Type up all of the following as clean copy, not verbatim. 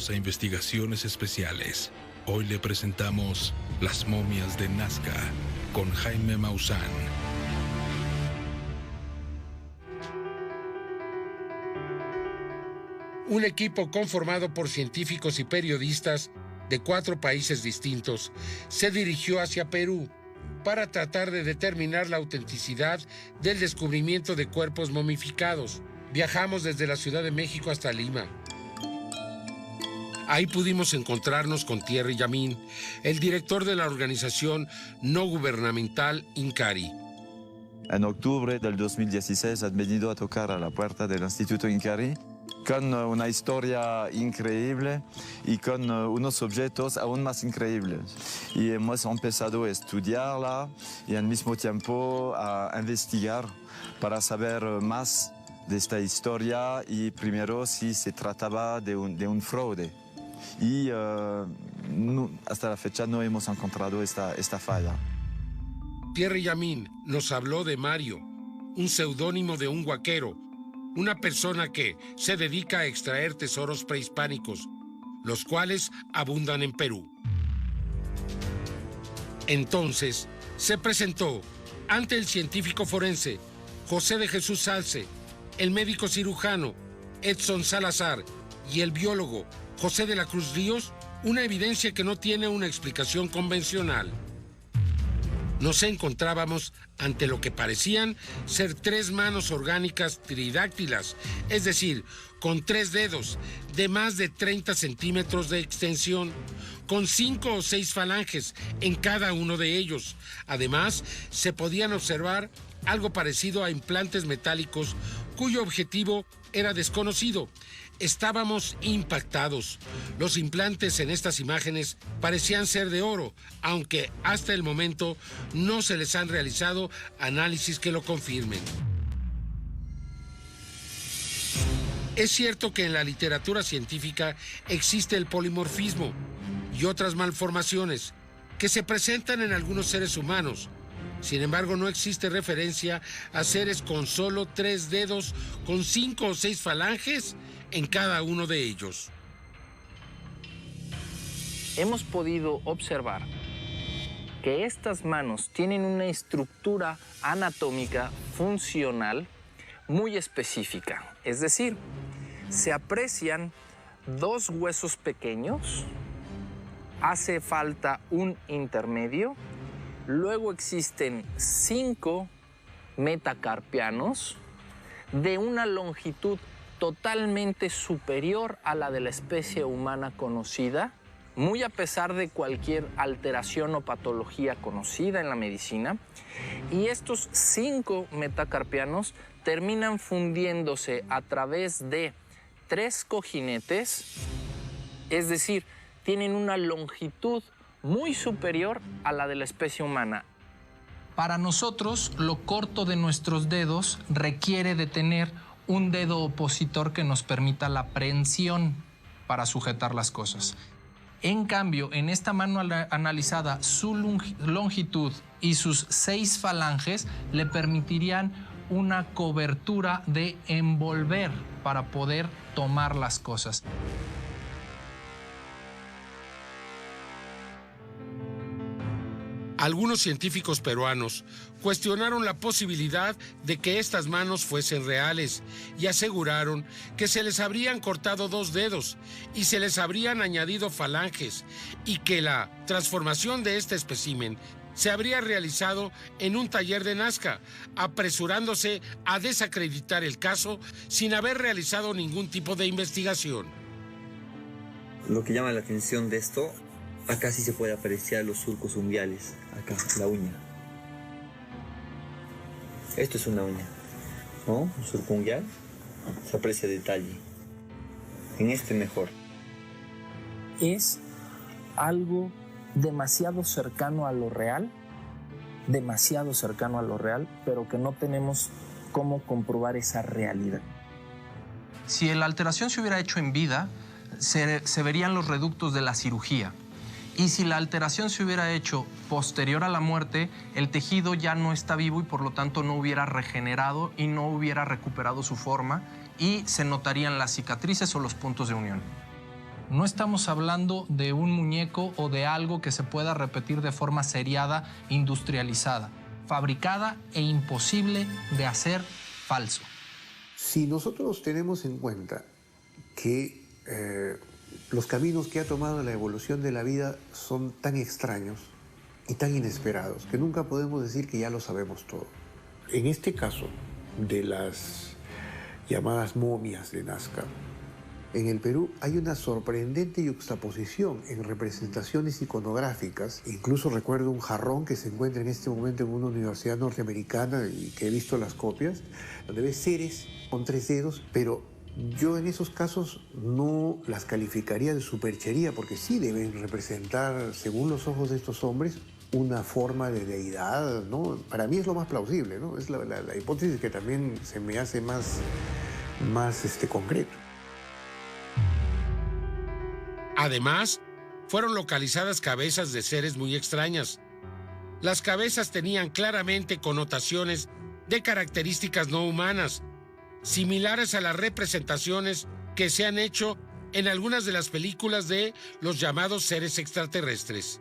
Bienvenidos a Investigaciones Especiales. Hoy le presentamos Las momias de Nazca con Jaime Maussan. Un equipo conformado por científicos y periodistas de 4 países distintos se dirigió hacia Perú para tratar de determinar la autenticidad del descubrimiento de cuerpos momificados. Viajamos desde la Ciudad de México hasta Lima. Ahí pudimos encontrarnos con Thierry Yamin, el director de la organización no gubernamental INCARI. En octubre del 2016 han venido a tocar a la puerta del Instituto INCARI con una historia increíble y con unos objetos aún más increíbles. Y hemos empezado a estudiarla y al mismo tiempo a investigar para saber más de esta historia y primero si se trataba de un fraude. Y hasta la fecha no hemos encontrado esta falla. Thierry Yamin nos habló de Mario, un seudónimo de un huaquero, una persona que se dedica a extraer tesoros prehispánicos, los cuales abundan en Perú. Entonces, se presentó ante el científico forense José de Jesús Salce, el médico cirujano Edson Salazar y el biólogo José de la Cruz Ríos, una evidencia que no tiene una explicación convencional. Nos encontrábamos ante lo que parecían ser 3 manos orgánicas tridáctilas, es decir, con 3 dedos de más de 30 centímetros de extensión, con 5 o 6 falanges en cada uno de ellos. Además, se podían observar algo parecido a implantes metálicos cuyo objetivo era desconocido. Estábamos impactados. Los implantes en estas imágenes parecían ser de oro, aunque hasta el momento no se les han realizado análisis que lo confirmen. Es cierto que en la literatura científica existe el polimorfismo y otras malformaciones que se presentan en algunos seres humanos. Sin embargo, no existe referencia a seres con solo 3 dedos, con 5 o 6 falanges en cada uno de ellos. Hemos podido observar que estas manos tienen una estructura anatómica funcional muy específica. Es decir, se aprecian 2 huesos pequeños, hace falta un intermedio, luego existen 5 metacarpianos de una longitud totalmente superior a la de la especie humana conocida, muy a pesar de cualquier alteración o patología conocida en la medicina. Y estos 5 metacarpianos terminan fundiéndose a través de 3 cojinetes, es decir, tienen una longitud muy superior a la de la especie humana. Para nosotros, lo corto de nuestros dedos requiere de tener un dedo opositor que nos permita la prensión para sujetar las cosas. En cambio, en esta mano analizada, su longitud y sus 6 falanges le permitirían una cobertura de envolver para poder tomar las cosas. Algunos científicos peruanos cuestionaron la posibilidad de que estas manos fuesen reales y aseguraron que se les habrían cortado 2 dedos y se les habrían añadido falanges y que la transformación de este espécimen se habría realizado en un taller de Nazca, apresurándose a desacreditar el caso sin haber realizado ningún tipo de investigación. Lo que llama la atención de esto, acá sí se puede apreciar los surcos unguiales, acá, la uña. Esto es una uña, ¿no? Un surco unguial, se aprecia detalle. En este mejor. Es algo demasiado cercano a lo real, pero que no tenemos cómo comprobar esa realidad. Si la alteración se hubiera hecho en vida, se verían los reductos de la cirugía. Y si la alteración se hubiera hecho posterior a la muerte, el tejido ya no está vivo y por lo tanto no hubiera regenerado y no hubiera recuperado su forma y se notarían las cicatrices o los puntos de unión. No estamos hablando de un muñeco o de algo que se pueda repetir de forma seriada, industrializada, fabricada e imposible de hacer falso. Si nosotros tenemos en cuenta que los caminos que ha tomado la evolución de la vida son tan extraños y tan inesperados que nunca podemos decir que ya lo sabemos todo. En este caso de las llamadas momias de Nazca, en el Perú hay una sorprendente yuxtaposición en representaciones iconográficas. Incluso recuerdo un jarrón que se encuentra en este momento en una universidad norteamericana y que he visto las copias, donde ves seres con 3 dedos, pero yo en esos casos no las calificaría de superchería, porque sí deben representar, según los ojos de estos hombres, una forma de deidad, ¿no? Para mí es lo más plausible, ¿no? Es la hipótesis que también se me hace más concreto. Además, fueron localizadas cabezas de seres muy extrañas. Las cabezas tenían claramente connotaciones de características no humanas, similares a las representaciones que se han hecho en algunas de las películas de los llamados seres extraterrestres.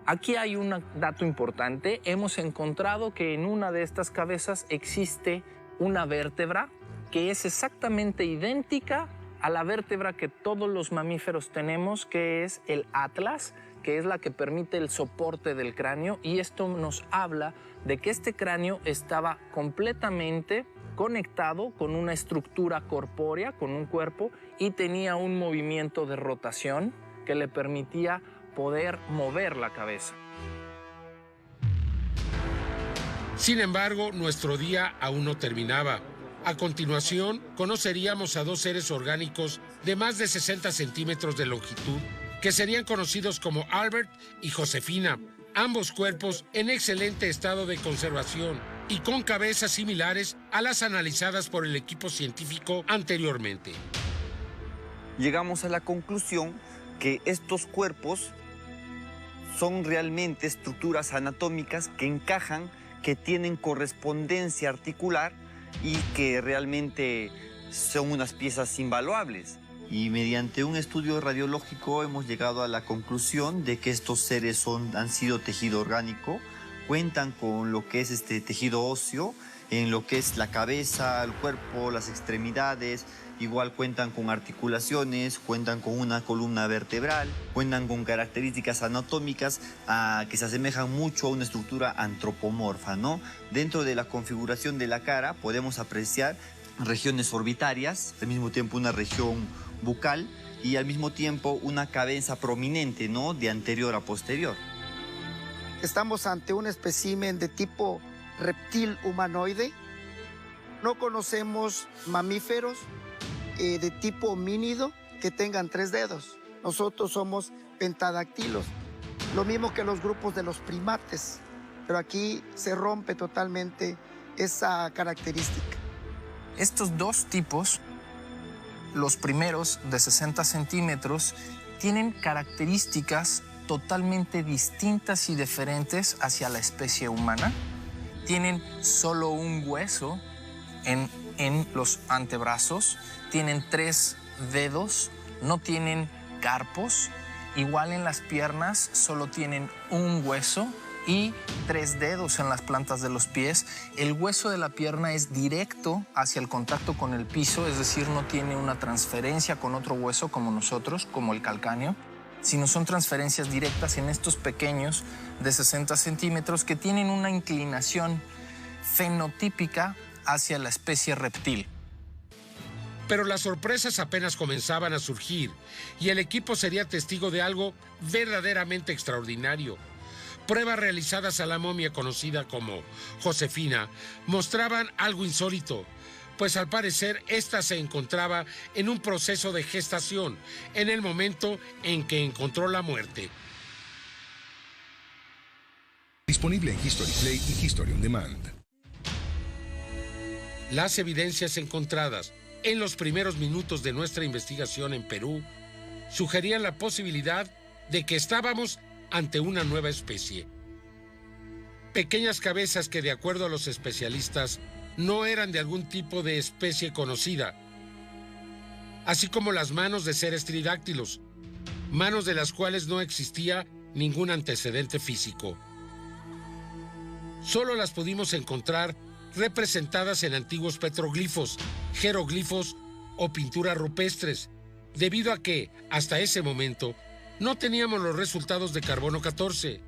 Aquí hay un dato importante. Hemos encontrado que en una de estas cabezas existe una vértebra que es exactamente idéntica a la vértebra que todos los mamíferos tenemos, que es el atlas, que es la que permite el soporte del cráneo, y esto nos habla de que este cráneo estaba completamente conectado con una estructura corpórea, con un cuerpo, y tenía un movimiento de rotación que le permitía poder mover la cabeza. Sin embargo, nuestro día aún no terminaba. A continuación, conoceríamos a 2 seres orgánicos de más de 60 centímetros de longitud, que serían conocidos como Albert y Josefina, ambos cuerpos en excelente estado de conservación y con cabezas similares a las analizadas por el equipo científico anteriormente. Llegamos a la conclusión que estos cuerpos son realmente estructuras anatómicas que encajan, que tienen correspondencia articular y que realmente son unas piezas invaluables. Y mediante un estudio radiológico hemos llegado a la conclusión de que estos seres han sido tejido orgánico, cuentan con lo que es este tejido óseo, en lo que es la cabeza, el cuerpo, las extremidades, igual cuentan con articulaciones, cuentan con una columna vertebral, cuentan con características anatómicas que se asemejan mucho a una estructura antropomorfa, ¿no? Dentro de la configuración de la cara podemos apreciar regiones orbitarias, al mismo tiempo una región bucal y al mismo tiempo una cabeza prominente, ¿no? De anterior a posterior. Estamos ante un espécimen de tipo reptil humanoide. No conocemos mamíferos de tipo homínido que tengan 3 dedos. Nosotros somos pentadactilos, lo mismo que los grupos de los primates, pero aquí se rompe totalmente esa característica. Estos 2 tipos, los primeros de 60 centímetros, tienen características totalmente distintas y diferentes hacia la especie humana. Tienen solo un hueso en los antebrazos, tienen 3 dedos, no tienen carpos, igual en las piernas solo tienen un hueso y 3 dedos en las plantas de los pies. El hueso de la pierna es directo hacia el contacto con el piso, es decir, no tiene una transferencia con otro hueso como nosotros, como el calcáneo, sino son transferencias directas en estos pequeños de 60 centímetros que tienen una inclinación fenotípica hacia la especie reptil. Pero las sorpresas apenas comenzaban a surgir y el equipo sería testigo de algo verdaderamente extraordinario. Pruebas realizadas a la momia conocida como Josefina mostraban algo insólito, pues al parecer esta se encontraba en un proceso de gestación en el momento en que encontró la muerte. Disponible en History Play y History On Demand. Las evidencias encontradas en los primeros minutos de nuestra investigación en Perú sugerían la posibilidad de que estábamos ante una nueva especie. Pequeñas cabezas que, de acuerdo a los especialistas, no eran de algún tipo de especie conocida, así como las manos de seres tridáctilos, manos de las cuales no existía ningún antecedente físico. Solo las pudimos encontrar representadas en antiguos petroglifos, jeroglifos o pinturas rupestres, debido a que, hasta ese momento, no teníamos los resultados de carbono 14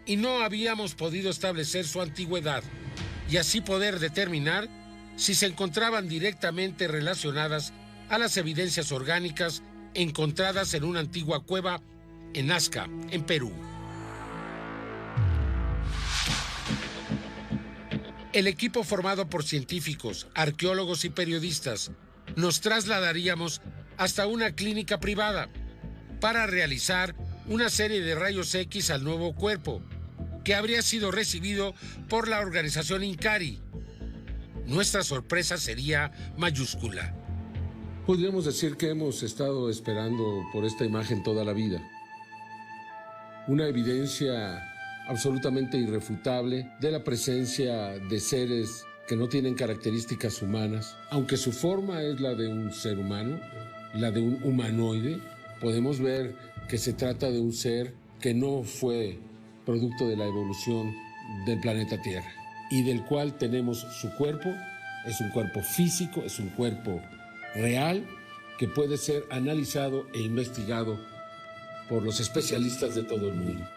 y no habíamos podido establecer su antigüedad y así poder determinar si se encontraban directamente relacionadas a las evidencias orgánicas encontradas en una antigua cueva en Nazca, en Perú. El equipo formado por científicos, arqueólogos y periodistas nos trasladaríamos hasta una clínica privada para realizar una serie de rayos X al nuevo cuerpo, que habría sido recibido por la organización Incari. Nuestra sorpresa sería mayúscula. Podríamos decir que hemos estado esperando por esta imagen toda la vida. Una evidencia absolutamente irrefutable de la presencia de seres que no tienen características humanas. Aunque su forma es la de un ser humano, la de un humanoide, podemos ver que se trata de un ser que no fue producto de la evolución del planeta Tierra y del cual tenemos su cuerpo. Es un cuerpo físico, es un cuerpo real que puede ser analizado e investigado por los especialistas de todo el mundo.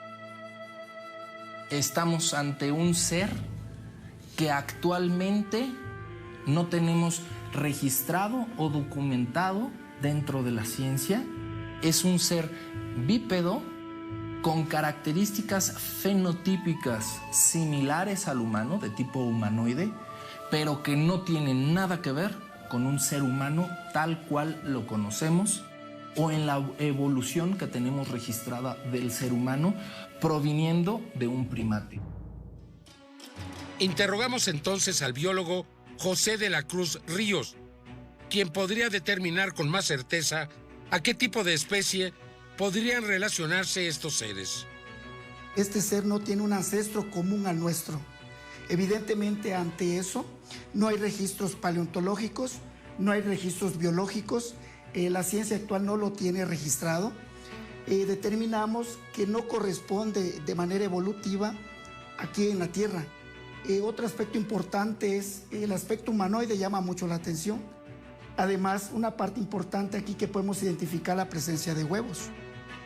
Estamos ante un ser que actualmente no tenemos registrado o documentado dentro de la ciencia. Es un ser bípedo con características fenotípicas similares al humano, de tipo humanoide, pero que no tiene nada que ver con un ser humano tal cual lo conocemos o en la evolución que tenemos registrada del ser humano proviniendo de un primate. Interrogamos entonces al biólogo José de la Cruz Ríos, quien podría determinar con más certeza a qué tipo de especie podrían relacionarse estos seres. Este ser no tiene un ancestro común al nuestro. Evidentemente, ante eso, no hay registros paleontológicos, no hay registros biológicos, la ciencia actual no lo tiene registrado. Determinamos que no corresponde de manera evolutiva aquí en la Tierra. Otro aspecto importante es el aspecto humanoide, llama mucho la atención. Además, una parte importante aquí que podemos identificar la presencia de huevos.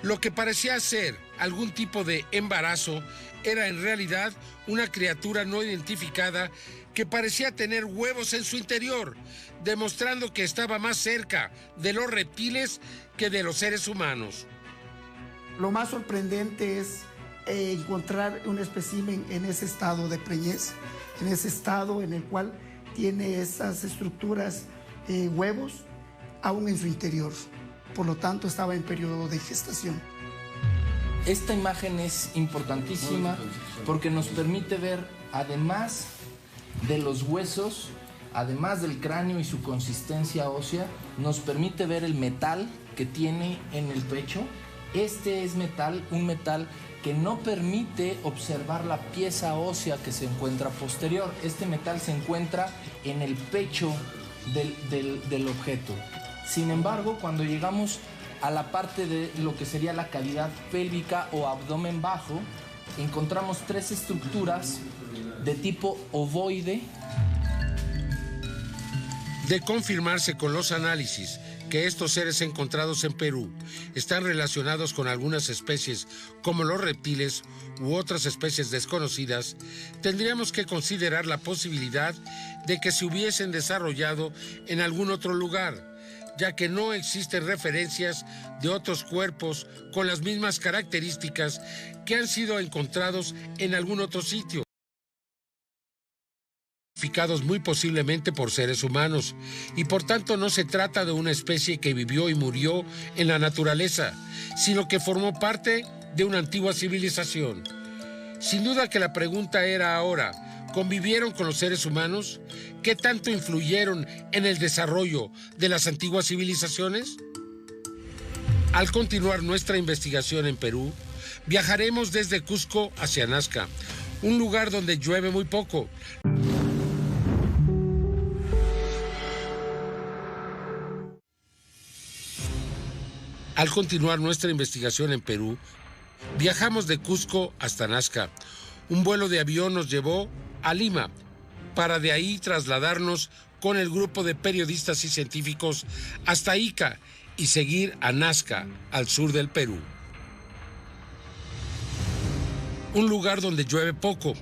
Lo que parecía ser algún tipo de embarazo era en realidad una criatura no identificada que parecía tener huevos en su interior, demostrando que estaba más cerca de los reptiles que de los seres humanos. Lo más sorprendente es encontrar un espécimen en ese estado de preñez, en ese estado en el cual tiene esas estructuras, huevos, aún en su interior. Por lo tanto, estaba en periodo de gestación. Esta imagen es importantísima porque nos permite ver, además de los huesos, además del cráneo y su consistencia ósea, nos permite ver el metal que tiene en el pecho. Este es metal, un metal que no permite observar la pieza ósea que se encuentra posterior. Este metal se encuentra en el pecho del objeto. Sin embargo, cuando llegamos a la parte de lo que sería la cavidad pélvica o abdomen bajo, encontramos tres estructuras de tipo ovoide. De confirmarse con los análisis que estos seres encontrados en Perú están relacionados con algunas especies como los reptiles u otras especies desconocidas, tendríamos que considerar la posibilidad de que se hubiesen desarrollado en algún otro lugar, ya que no existen referencias de otros cuerpos con las mismas características que han sido encontrados en algún otro sitio, identificados muy posiblemente por seres humanos, y por tanto no se trata de una especie que vivió y murió en la naturaleza, sino que formó parte de una antigua civilización. Sin duda que la pregunta era ahora, ¿convivieron con los seres humanos? ¿Qué tanto influyeron en el desarrollo de las antiguas civilizaciones? Al continuar nuestra investigación en Perú, viajaremos desde Cusco hacia Nazca, un lugar donde llueve muy poco. Al continuar nuestra investigación en Perú, viajamos de Cusco hasta Nazca. Un vuelo de avión nos llevó a Lima, para de ahí trasladarnos con el grupo de periodistas y científicos hasta Ica y seguir a Nazca, al sur del Perú. Un lugar donde llueve poco,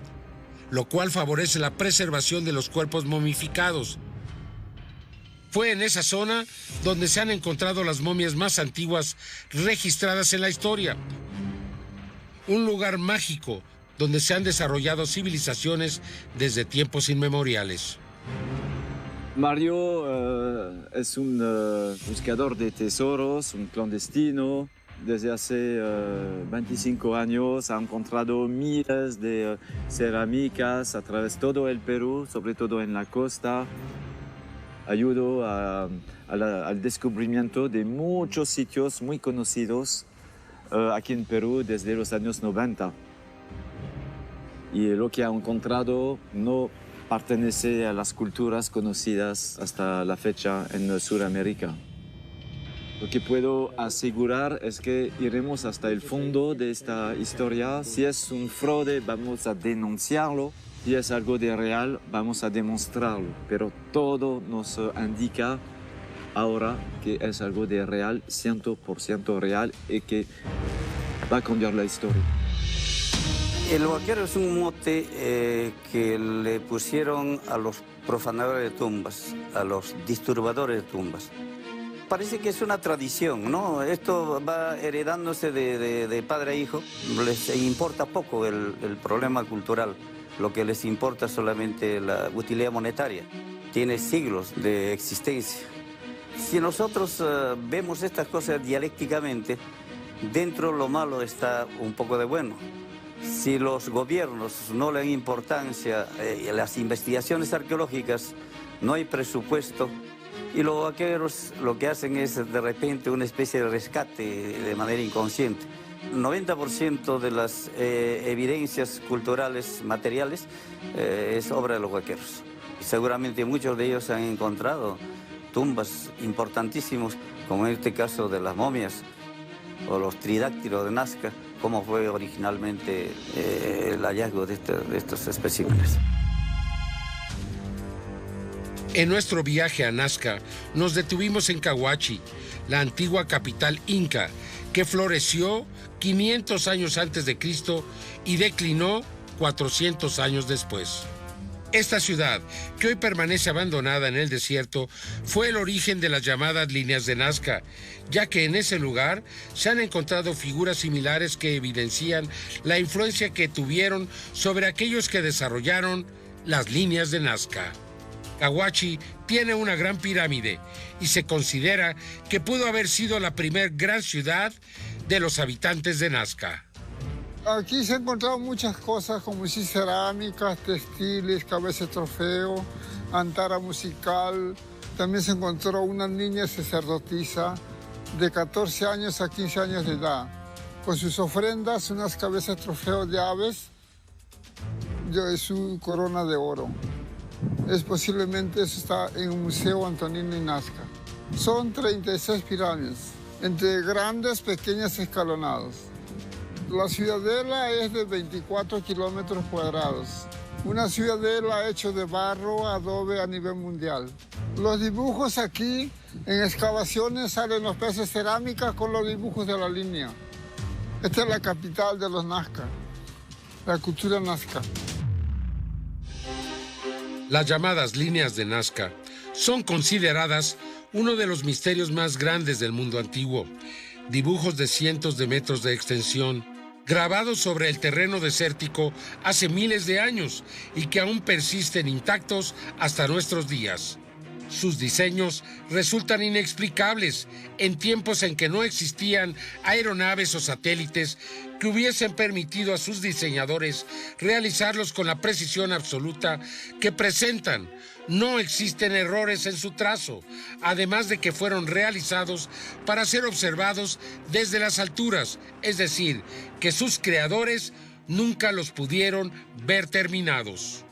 lo cual favorece la preservación de los cuerpos momificados. Fue en esa zona donde se han encontrado las momias más antiguas registradas en la historia. Un lugar mágico donde se han desarrollado civilizaciones desde tiempos inmemoriales. Mario es un buscador de tesoros, un clandestino. Desde hace 25 años ha encontrado miles de cerámicas a través de todo el Perú, sobre todo en la costa. Ayudó al descubrimiento de muchos sitios muy conocidos aquí en Perú desde los años 90. Y lo que ha encontrado no pertenece a las culturas conocidas hasta la fecha en Sudamérica. Lo que puedo asegurar es que iremos hasta el fondo de esta historia. Si es un fraude, vamos a denunciarlo. Si es algo de real, vamos a demostrarlo. Pero todo nos indica ahora que es algo de real, 100% real, y que va a cambiar la historia. El huaquero es un mote que le pusieron a los profanadores de tumbas, a los disturbadores de tumbas. Parece que es una tradición, ¿no? Esto va heredándose de padre a hijo. Les importa poco el problema cultural. Lo que les importa solamente la utilidad monetaria. Tiene siglos de existencia. Si nosotros vemos estas cosas dialécticamente, dentro lo malo está un poco de bueno. Si los gobiernos no le dan importancia a las investigaciones arqueológicas, no hay presupuesto. Y los vaqueros lo que hacen es de repente una especie de rescate de manera inconsciente. El 90% de las evidencias culturales materiales es obra de los vaqueros. Y seguramente muchos de ellos han encontrado tumbas importantísimas, como en este caso de las momias o los tridáctilos de Nazca, como fue originalmente el hallazgo de estos especímenes. En nuestro viaje a Nazca, nos detuvimos en Cahuachi, la antigua capital inca, que floreció 500 años antes de Cristo y declinó 400 años después. Esta ciudad, que hoy permanece abandonada en el desierto, fue el origen de las llamadas líneas de Nazca, ya que en ese lugar se han encontrado figuras similares que evidencian la influencia que tuvieron sobre aquellos que desarrollaron las líneas de Nazca. Cahuachi tiene una gran pirámide y se considera que pudo haber sido la primer gran ciudad de los habitantes de Nazca. Aquí se han encontrado muchas cosas como cerámicas, textiles, cabezas de trofeo, antara musical. También se encontró una niña sacerdotisa de 14 años a 15 años de edad, con sus ofrendas, unas cabezas de trofeo de aves y su corona de oro. Posiblemente eso está en el Museo Antonino y Nazca. Son 36 pirámides, entre grandes, pequeñas, escalonados. La ciudadela es de 24 kilómetros cuadrados. Una ciudadela hecha de barro, adobe a nivel mundial. Los dibujos aquí, en excavaciones, salen los peces cerámica con los dibujos de la línea. Esta es la capital de los Nazca, la cultura Nazca. Las llamadas líneas de Nazca son consideradas uno de los misterios más grandes del mundo antiguo. Dibujos de cientos de metros de extensión, grabados sobre el terreno desértico hace miles de años y que aún persisten intactos hasta nuestros días. Sus diseños resultan inexplicables en tiempos en que no existían aeronaves o satélites que hubiesen permitido a sus diseñadores realizarlos con la precisión absoluta que presentan. No existen errores en su trazo, además de que fueron realizados para ser observados desde las alturas, es decir, que sus creadores nunca los pudieron ver terminados.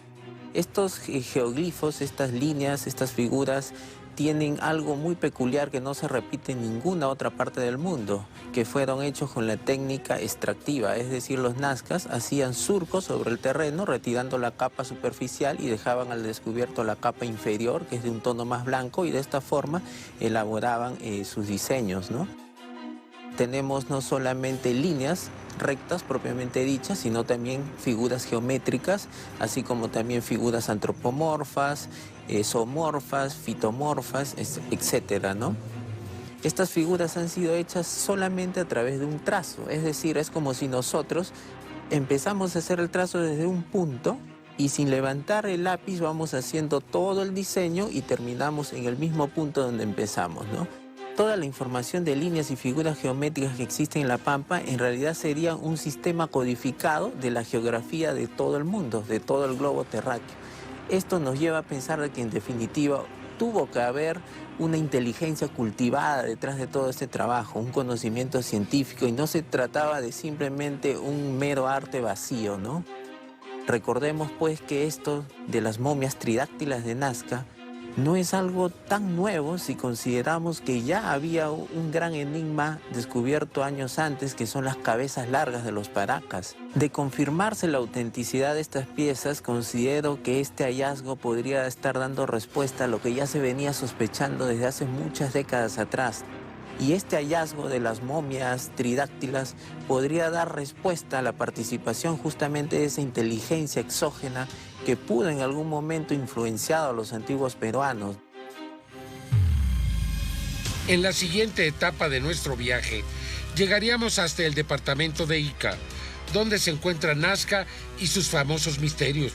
Estos geoglifos, estas líneas, estas figuras tienen algo muy peculiar que no se repite en ninguna otra parte del mundo, que fueron hechos con la técnica extractiva, es decir, los nazcas hacían surcos sobre el terreno retirando la capa superficial y dejaban al descubierto la capa inferior, que es de un tono más blanco, y de esta forma elaboraban sus diseños, ¿no? Tenemos no solamente líneas rectas propiamente dichas, sino también figuras geométricas, así como también figuras antropomorfas, zoomorfas, fitomorfas, etcétera, ¿no? Estas figuras han sido hechas solamente a través de un trazo, es decir, es como si nosotros empezamos a hacer el trazo desde un punto y sin levantar el lápiz vamos haciendo todo el diseño y terminamos en el mismo punto donde empezamos, ¿no? Toda la información de líneas y figuras geométricas que existen en La Pampa en realidad sería un sistema codificado de la geografía de todo el mundo, de todo el globo terráqueo. Esto nos lleva a pensar que en definitiva tuvo que haber una inteligencia cultivada detrás de todo este trabajo, un conocimiento científico, y no se trataba de simplemente un mero arte vacío, ¿no? Recordemos pues que esto de las momias tridáctilas de Nazca no es algo tan nuevo si consideramos que ya había un gran enigma descubierto años antes, que son las cabezas largas de los paracas. De confirmarse la autenticidad de estas piezas, considero que este hallazgo podría estar dando respuesta a lo que ya se venía sospechando desde hace muchas décadas atrás. Y este hallazgo de las momias tridáctilas podría dar respuesta a la participación justamente de esa inteligencia exógena que pudo en algún momento influenciado a los antiguos peruanos. En la siguiente etapa de nuestro viaje, llegaríamos hasta el departamento de Ica, donde se encuentra Nazca y sus famosos misterios.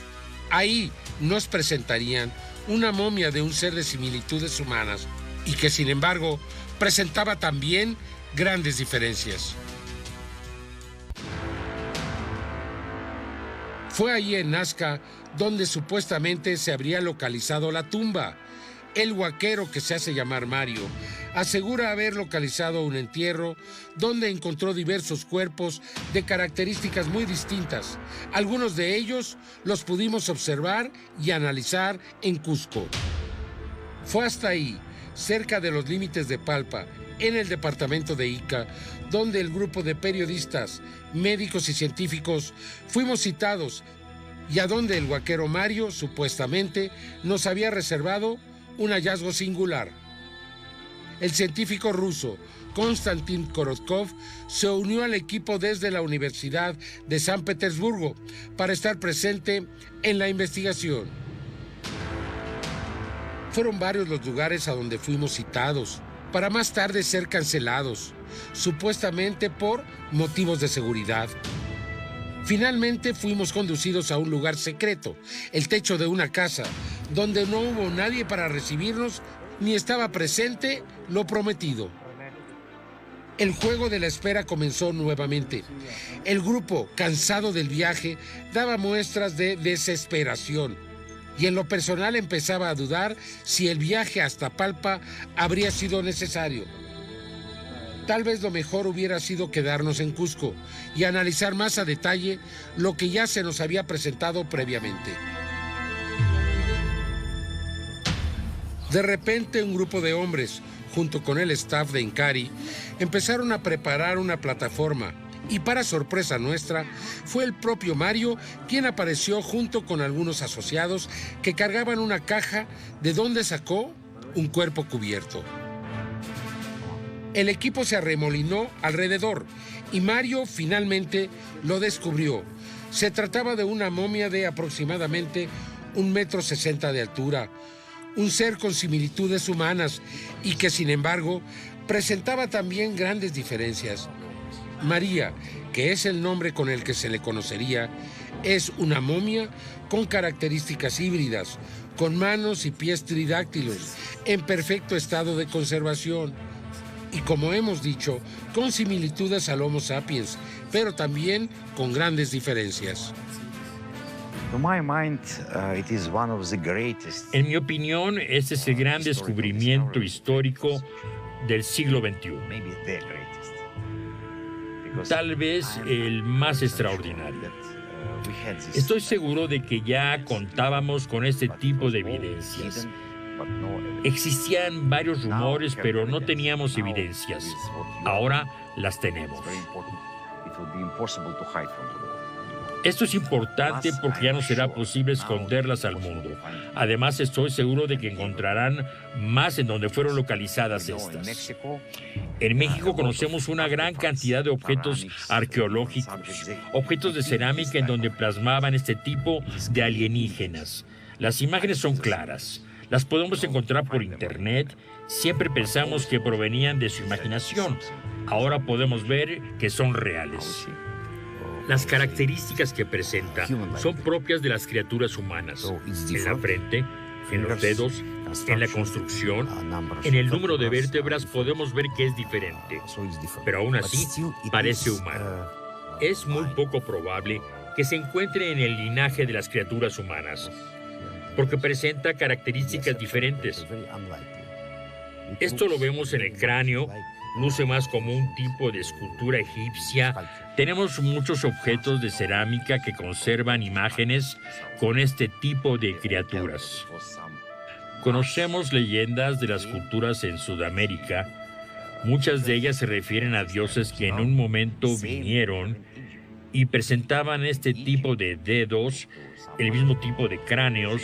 Ahí nos presentarían una momia de un ser de similitudes humanas y que, sin embargo, presentaba también grandes diferencias. Fue allí en Nazca donde supuestamente se habría localizado la tumba. El huaquero, que se hace llamar Mario, asegura haber localizado un entierro donde encontró diversos cuerpos de características muy distintas. Algunos de ellos los pudimos observar y analizar en Cusco. Fue hasta ahí, cerca de los límites de Palpa, en el departamento de Ica, donde el grupo de periodistas, médicos y científicos fuimos citados y a donde el huaquero Mario supuestamente nos había reservado un hallazgo singular. El científico ruso Konstantin Korotkov se unió al equipo desde la Universidad de San Petersburgo para estar presente en la investigación. Fueron varios los lugares a donde fuimos citados, para más tarde ser cancelados, supuestamente por motivos de seguridad. Finalmente fuimos conducidos a un lugar secreto, el techo de una casa, donde no hubo nadie para recibirnos ni estaba presente lo prometido. El juego de la espera comenzó nuevamente. El grupo, cansado del viaje, daba muestras de desesperación y en lo personal empezaba a dudar si el viaje hasta Palpa habría sido necesario. Tal vez lo mejor hubiera sido quedarnos en Cusco y analizar más a detalle lo que ya se nos había presentado previamente. De repente, un grupo de hombres, junto con el staff de Incari, empezaron a preparar una plataforma y, para sorpresa nuestra, fue el propio Mario quien apareció junto con algunos asociados que cargaban una caja de donde sacó un cuerpo cubierto. El equipo se arremolinó alrededor y Mario finalmente lo descubrió. Se trataba de una momia de aproximadamente 1,60 m de altura, un ser con similitudes humanas y que, sin embargo, presentaba también grandes diferencias. María, que es el nombre con el que se le conocería, es una momia con características híbridas, con manos y pies tridáctilos, en perfecto estado de conservación. Y como hemos dicho, con similitudes al Homo sapiens, pero también con grandes diferencias. En mi opinión, este es el gran descubrimiento histórico del siglo XXI. Tal vez el más extraordinario. Estoy seguro de que ya contábamos con este tipo de evidencias, Existían varios rumores, pero no teníamos evidencias. Ahora las tenemos. Esto es importante porque ya no será posible esconderlas al mundo. Además, estoy seguro de que encontrarán más en donde fueron localizadas estas. En México conocemos una gran cantidad de objetos arqueológicos, objetos de cerámica en donde plasmaban este tipo de alienígenas. Las imágenes son claras. Las podemos encontrar por internet. Siempre pensamos que provenían de su imaginación. Ahora podemos ver que son reales. Las características que presenta son propias de las criaturas humanas. En la frente, en los dedos, en la construcción, en el número de vértebras podemos ver que es diferente. Pero aún así, parece humano. Es muy poco probable que se encuentre en el linaje de las criaturas humanas, porque presenta características diferentes. Esto lo vemos en el cráneo, luce más como un tipo de escultura egipcia. Tenemos muchos objetos de cerámica que conservan imágenes con este tipo de criaturas. Conocemos leyendas de las culturas en Sudamérica. Muchas de ellas se refieren a dioses que en un momento vinieron y presentaban este tipo de dedos, el mismo tipo de cráneos,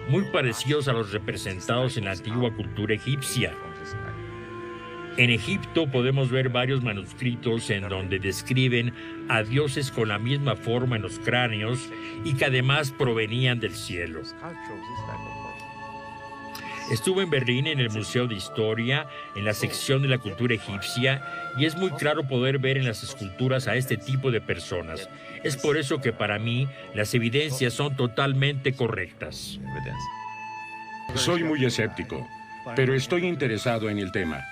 muy parecidos a los representados en la antigua cultura egipcia. En Egipto podemos ver varios manuscritos en donde describen a dioses con la misma forma en los cráneos y que además provenían del cielo. Estuve en Berlín en el Museo de Historia, en la sección de la cultura egipcia, y es muy claro poder ver en las esculturas a este tipo de personas. Es por eso que para mí las evidencias son totalmente correctas. Soy muy escéptico, pero estoy interesado en el tema.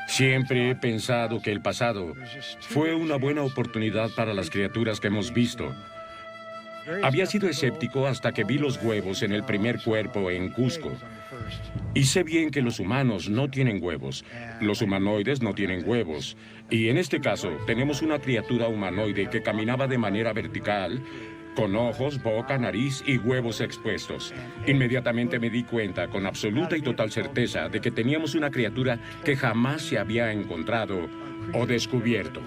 Siempre he pensado que el pasado fue una buena oportunidad para las criaturas que hemos visto. Había sido escéptico hasta que vi los huevos en el primer cuerpo en Cusco. Y sé bien que los humanos no tienen huevos. Los humanoides no tienen huevos. Y en este caso, tenemos una criatura humanoide que caminaba de manera vertical, con ojos, boca, nariz y huevos expuestos. Inmediatamente me di cuenta, con absoluta y total certeza, de que teníamos una criatura que jamás se había encontrado o descubierto.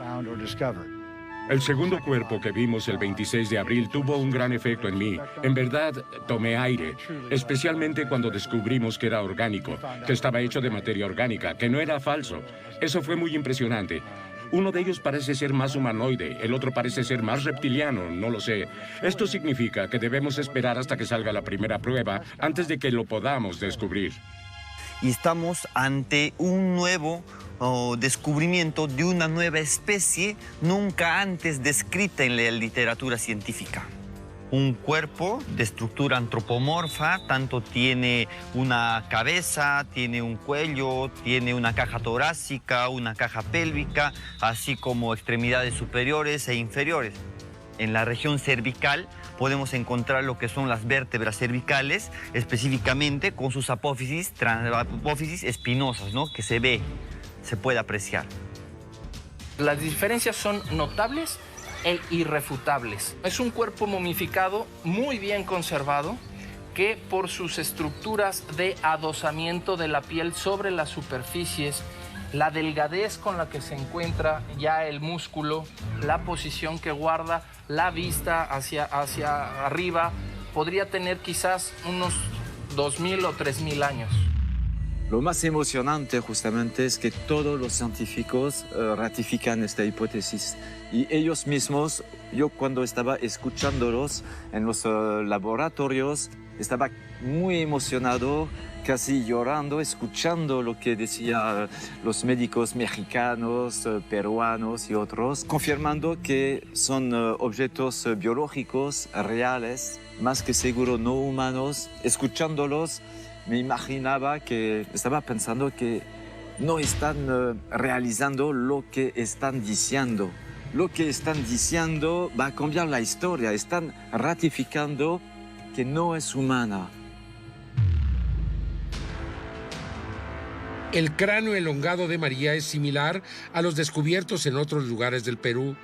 El segundo cuerpo que vimos el 26 de abril tuvo un gran efecto en mí. En verdad, tomé aire, especialmente cuando descubrimos que era orgánico, que estaba hecho de materia orgánica, que no era falso. Eso fue muy impresionante. Uno de ellos parece ser más humanoide, el otro parece ser más reptiliano, no lo sé. Esto significa que debemos esperar hasta que salga la primera prueba antes de que lo podamos descubrir. Y estamos ante un nuevo descubrimiento de una nueva especie nunca antes descrita en la literatura científica. Un cuerpo de estructura antropomorfa, tanto tiene una cabeza, tiene un cuello, tiene una caja torácica, una caja pélvica, así como extremidades superiores e inferiores. En la región cervical podemos encontrar lo que son las vértebras cervicales, específicamente con sus apófisis espinosas, ¿no? Que se puede apreciar. Las diferencias son notables e irrefutables. Es un cuerpo momificado muy bien conservado que por sus estructuras de adosamiento de la piel sobre las superficies, la delgadez con la que se encuentra ya el músculo, la posición que guarda, la vista hacia arriba, podría tener quizás unos 2.000 o 3.000 años. Lo más emocionante justamente es que todos los científicos ratifican esta hipótesis y ellos mismos, yo cuando estaba escuchándolos en los laboratorios, estaba muy emocionado, casi llorando, escuchando lo que decían los médicos mexicanos, peruanos y otros, confirmando que son objetos biológicos reales, más que seguro no humanos. Escuchándolos, me imaginaba que estaba pensando que no están realizando lo que están diciendo. Lo que están diciendo va a cambiar la historia. Están ratificando que no es humana. El cráneo elongado de María es similar a los descubiertos en otros lugares del Perú,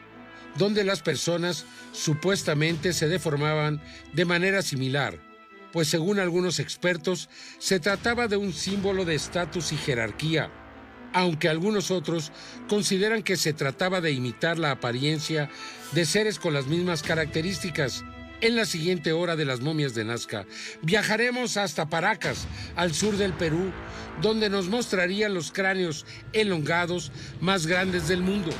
donde las personas supuestamente se deformaban de manera similar. pues según algunos expertos, se trataba de un símbolo de estatus y jerarquía, aunque algunos otros consideran que se trataba de imitar la apariencia de seres con las mismas características. En la siguiente hora de las momias de Nazca, viajaremos hasta Paracas, al sur del Perú, donde nos mostrarían los cráneos elongados más grandes del mundo,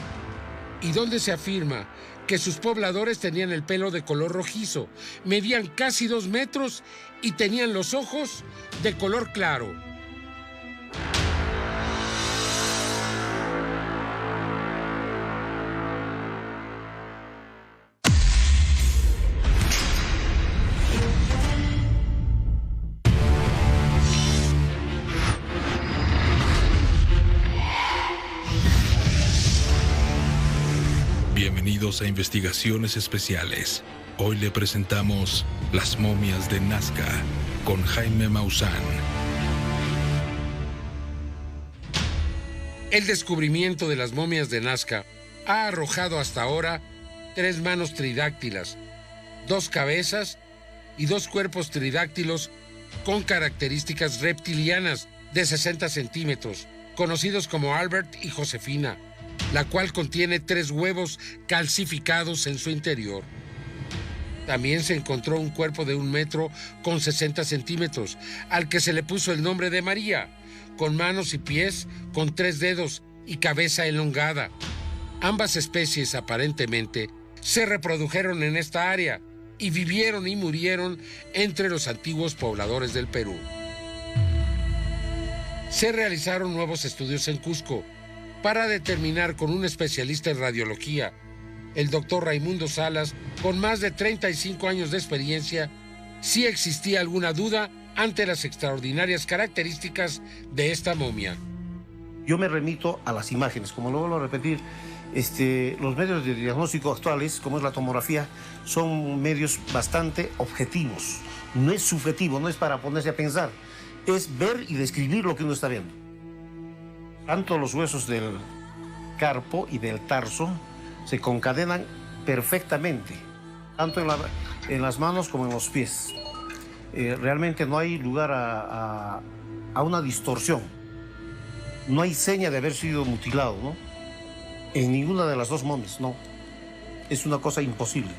y donde se afirma que sus pobladores tenían el pelo de color rojizo, medían casi 2 metros y tenían los ojos de color claro. Bienvenidos a Investigaciones Especiales. Hoy le presentamos Las momias de Nazca con Jaime Maussan. El descubrimiento de las momias de Nazca ha arrojado hasta ahora 3 manos tridáctilas, 2 cabezas y 2 cuerpos tridáctilos con características reptilianas de 60 centímetros, conocidos como Albert y Josefina, la cual contiene 3 huevos calcificados en su interior. También se encontró un cuerpo de 1 metro con 60 centímetros, al que se le puso el nombre de María, con manos y pies, con 3 dedos y cabeza elongada. Ambas especies, aparentemente, se reprodujeron en esta área y vivieron y murieron entre los antiguos pobladores del Perú. Se realizaron nuevos estudios en Cusco para determinar con un especialista en radiología, el doctor Raimundo Salas, con más de 35 años de experiencia, si existía alguna duda ante las extraordinarias características de esta momia. Yo me remito a las imágenes, como lo vuelvo a repetir, los medios de diagnóstico actuales, como es la tomografía, son medios bastante objetivos. No es subjetivo, no es para ponerse a pensar, es ver y describir lo que uno está viendo. Tanto los huesos del carpo y del tarso se concadenan perfectamente, tanto en las manos como en los pies. Realmente no hay lugar a una distorsión. No hay seña de haber sido mutilado, ¿no? En ninguna de las 2 momias, no. Es una cosa imposible.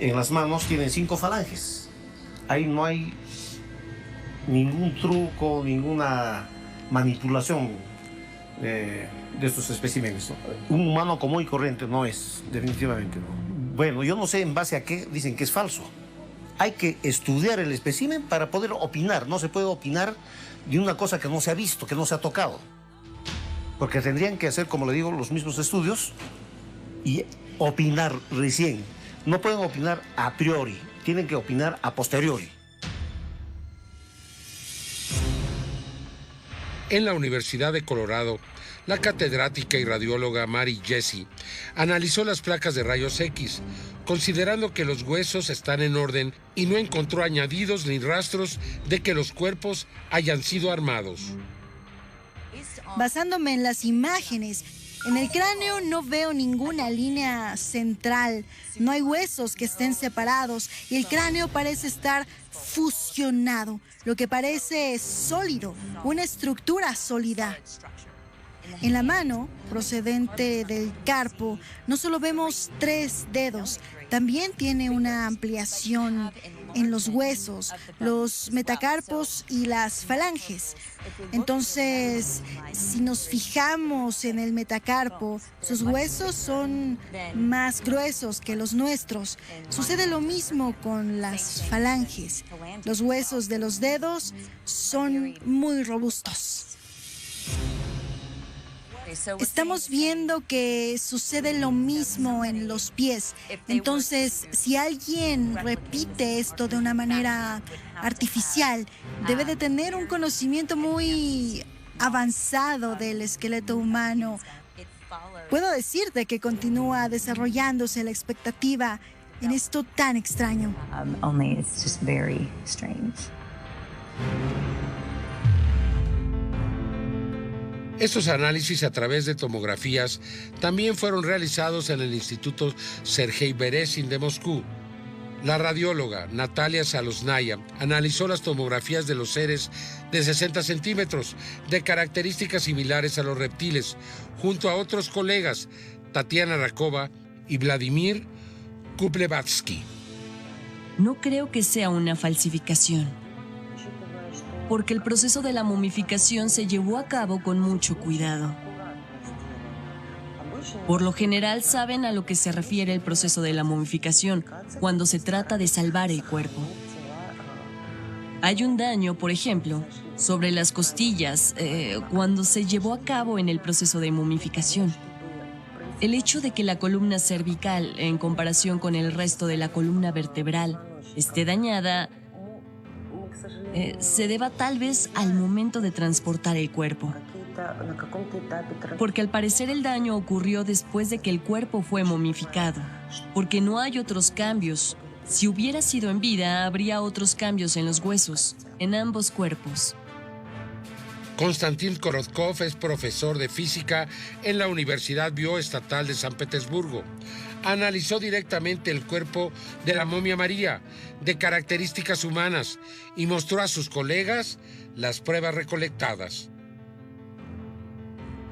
En las manos tienen 5 falanges. Ahí no hay ningún truco, ninguna manipulación de estos especímenes, ¿no? Un humano común y corriente no es, definitivamente no. Bueno, yo no sé en base a qué dicen que es falso. Hay que estudiar el espécimen para poder opinar. No se puede opinar de una cosa que no se ha visto, que no se ha tocado. Porque tendrían que hacer, como le digo, los mismos estudios y opinar recién. No pueden opinar a priori, tienen que opinar a posteriori. En la Universidad de Colorado, la catedrática y radióloga Mary Jessie analizó las placas de rayos X, considerando que los huesos están en orden y no encontró añadidos ni rastros de que los cuerpos hayan sido armados. Basándome en las imágenes, en el cráneo no veo ninguna línea central, no hay huesos que estén separados y el cráneo parece estar fusionado, lo que parece sólido, una estructura sólida. En la mano, procedente del carpo, no solo vemos 3 dedos, también tiene una ampliación en los huesos, los metacarpos y las falanges. Entonces, si nos fijamos en el metacarpo, sus huesos son más gruesos que los nuestros. Sucede lo mismo con las falanges. Los huesos de los dedos son muy robustos. Estamos viendo que sucede lo mismo en los pies. Entonces, si alguien repite esto de una manera artificial, debe de tener un conocimiento muy avanzado del esqueleto humano. Puedo decirte que continúa desarrollándose la expectativa en esto tan extraño. Only it's just very strange. Estos análisis a través de tomografías también fueron realizados en el Instituto Sergei Beresin de Moscú. La radióloga Natalia Salosnaya analizó las tomografías de los seres de 60 centímetros, de características similares a los reptiles, junto a otros colegas, Tatiana Rakova y Vladimir Kuplevatsky. No creo que sea una falsificación, porque el proceso de la momificación se llevó a cabo con mucho cuidado. Por lo general saben a lo que se refiere el proceso de la momificación cuando se trata de salvar el cuerpo. Hay un daño, por ejemplo, sobre las costillas cuando se llevó a cabo en el proceso de momificación. El hecho de que la columna cervical, en comparación con el resto de la columna vertebral, esté dañada, se deba tal vez al momento de transportar el cuerpo. Porque al parecer el daño ocurrió después de que el cuerpo fue momificado, porque no hay otros cambios. Si hubiera sido en vida, habría otros cambios en los huesos, en ambos cuerpos. Konstantin Korotkov es profesor de física en la Universidad Bioestatal de San Petersburgo. Analizó directamente el cuerpo de la momia María, de características humanas, y mostró a sus colegas las pruebas recolectadas.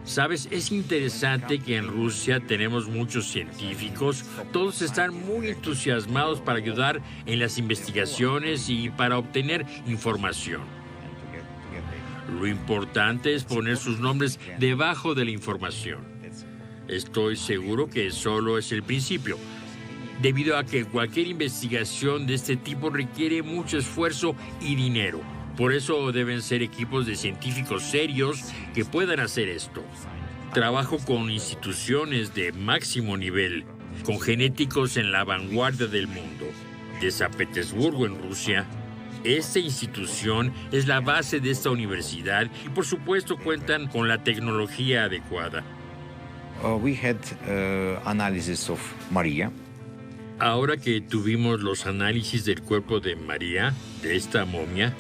Sabes, es interesante que en Rusia tenemos muchos científicos, todos están muy entusiasmados para ayudar en las investigaciones y para obtener información. Lo importante es poner sus nombres debajo de la información. Estoy seguro que solo es el principio, debido a que cualquier investigación de este tipo requiere mucho esfuerzo y dinero. Por eso deben ser equipos de científicos serios que puedan hacer esto. Trabajo con instituciones de máximo nivel, con genéticos en la vanguardia del mundo. De San Petersburgo, en Rusia, esta institución es la base de esta universidad y por supuesto cuentan con la tecnología adecuada. We had analysis of Maria. Ahora que tuvimos los análisis del cuerpo de María, de esta momia,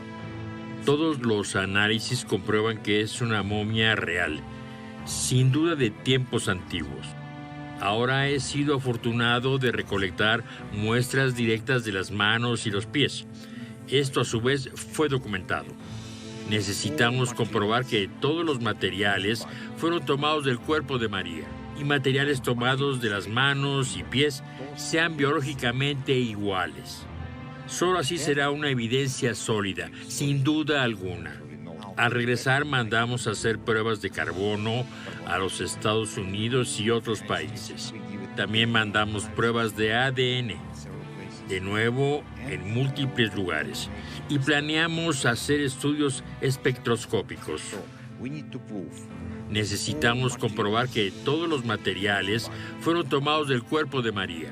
todos los análisis comprueban que es una momia real, sin duda de tiempos antiguos. Ahora he sido afortunado de recolectar muestras directas de las manos y los pies. Esto a su vez fue documentado. Necesitamos comprobar que todos los materiales fueron tomados del cuerpo de María y materiales tomados de las manos y pies sean biológicamente iguales. Solo así será una evidencia sólida, sin duda alguna. Al regresar mandamos a hacer pruebas de carbono a los Estados Unidos y otros países. También mandamos pruebas de ADN, de nuevo en múltiples lugares. Y planeamos hacer estudios espectroscópicos. Necesitamos comprobar que todos los materiales fueron tomados del cuerpo de María.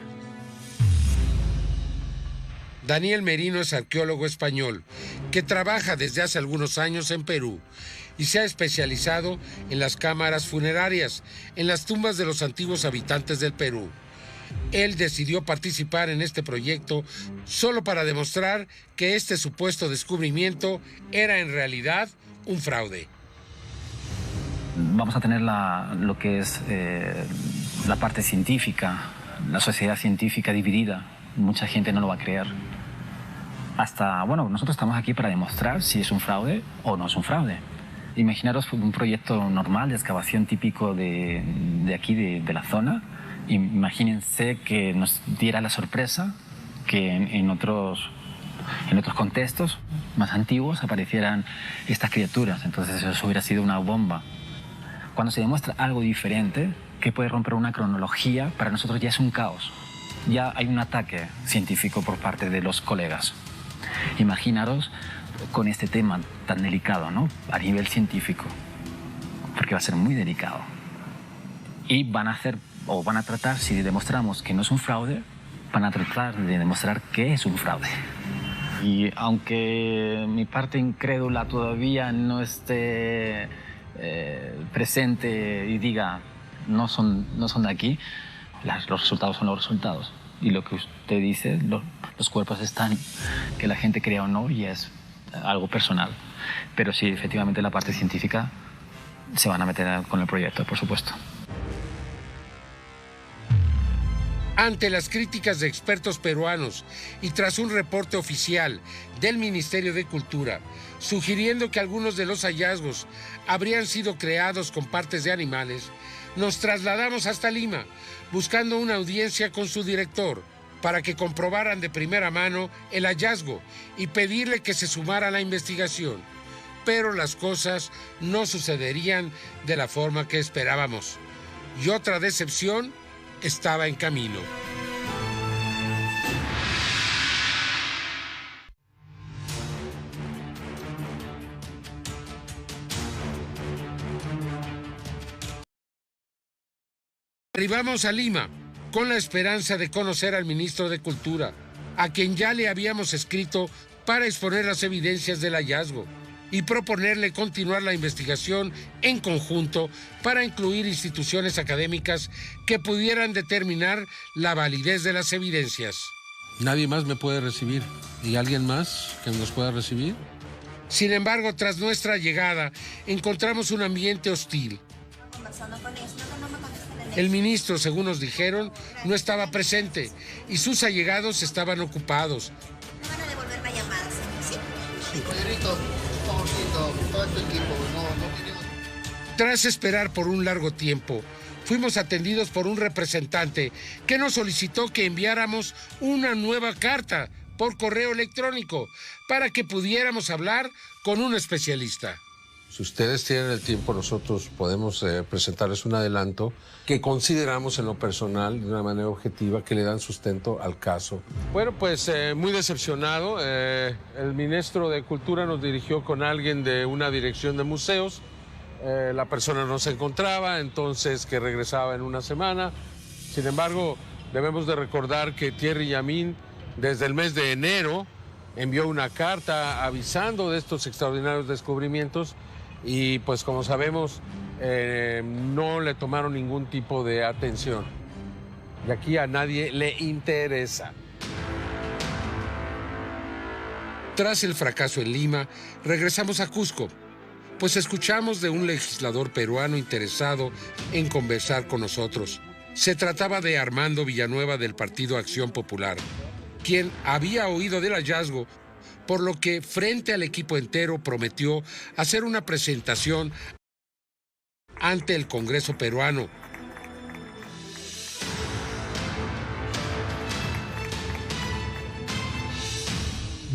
Daniel Merino es arqueólogo español que trabaja desde hace algunos años en Perú y se ha especializado en las cámaras funerarias, en las tumbas de los antiguos habitantes del Perú. Él decidió participar en este proyecto solo para demostrar que este supuesto descubrimiento era en realidad un fraude. Vamos a tener lo que es la parte científica, la sociedad científica dividida. Mucha gente no lo va a creer. Nosotros estamos aquí para demostrar si es un fraude o no es un fraude. Imaginaros un proyecto normal de excavación típico de aquí, de la zona. Imagínense que nos diera la sorpresa que en otros contextos más antiguos aparecieran estas criaturas. Entonces eso hubiera sido una bomba. Cuando se demuestra algo diferente, que puede romper una cronología, para nosotros ya es un caos. Ya hay un ataque científico por parte de los colegas. Imaginaros con este tema tan delicado, ¿no? A nivel científico, porque va a ser muy delicado. Y van a tratar, si demostramos que no es un fraude, van a tratar de demostrar que es un fraude. Y aunque mi parte incrédula todavía no esté presente y diga no son de aquí, los resultados son los resultados. Y lo que usted dice, los cuerpos están, que la gente crea o no, y es algo personal. Pero sí, efectivamente, la parte científica se van a meter con el proyecto, por supuesto. Ante las críticas de expertos peruanos y tras un reporte oficial del Ministerio de Cultura, sugiriendo que algunos de los hallazgos habrían sido creados con partes de animales, nos trasladamos hasta Lima, buscando una audiencia con su director, para que comprobaran de primera mano el hallazgo y pedirle que se sumara a la investigación. Pero las cosas no sucederían de la forma que esperábamos. Y otra decepción estaba en camino. Arribamos a Lima con la esperanza de conocer al ministro de Cultura, a quien ya le habíamos escrito para exponer las evidencias del hallazgo y proponerle continuar la investigación en conjunto para incluir instituciones académicas que pudieran determinar la validez de las evidencias. Nadie más me puede recibir. ¿Y alguien más que nos pueda recibir? Sin embargo, tras nuestra llegada, encontramos un ambiente hostil. El ministro, según nos dijeron, no estaba presente y sus allegados estaban ocupados. ¿Me van a devolver la llamada, señor? ¿Sí? Tras esperar por un largo tiempo, fuimos atendidos por un representante que nos solicitó que enviáramos una nueva carta por correo electrónico para que pudiéramos hablar con un especialista. Si ustedes tienen el tiempo, nosotros podemos presentarles un adelanto que consideramos en lo personal, de una manera objetiva, que le dan sustento al caso. Bueno, pues muy decepcionado. El ministro de Cultura nos dirigió con alguien de una dirección de museos. La persona no se encontraba, entonces que regresaba en una semana. Sin embargo, debemos de recordar que Thierry Yamin, desde el mes de enero, envió una carta avisando de estos extraordinarios descubrimientos. Y pues como sabemos, no le tomaron ningún tipo de atención. Y aquí a nadie le interesa. Tras el fracaso en Lima, regresamos a Cusco, pues escuchamos de un legislador peruano interesado en conversar con nosotros. Se trataba de Armando Villanueva del Partido Acción Popular, quien había oído del hallazgo, por lo que frente al equipo entero prometió hacer una presentación ante el Congreso peruano.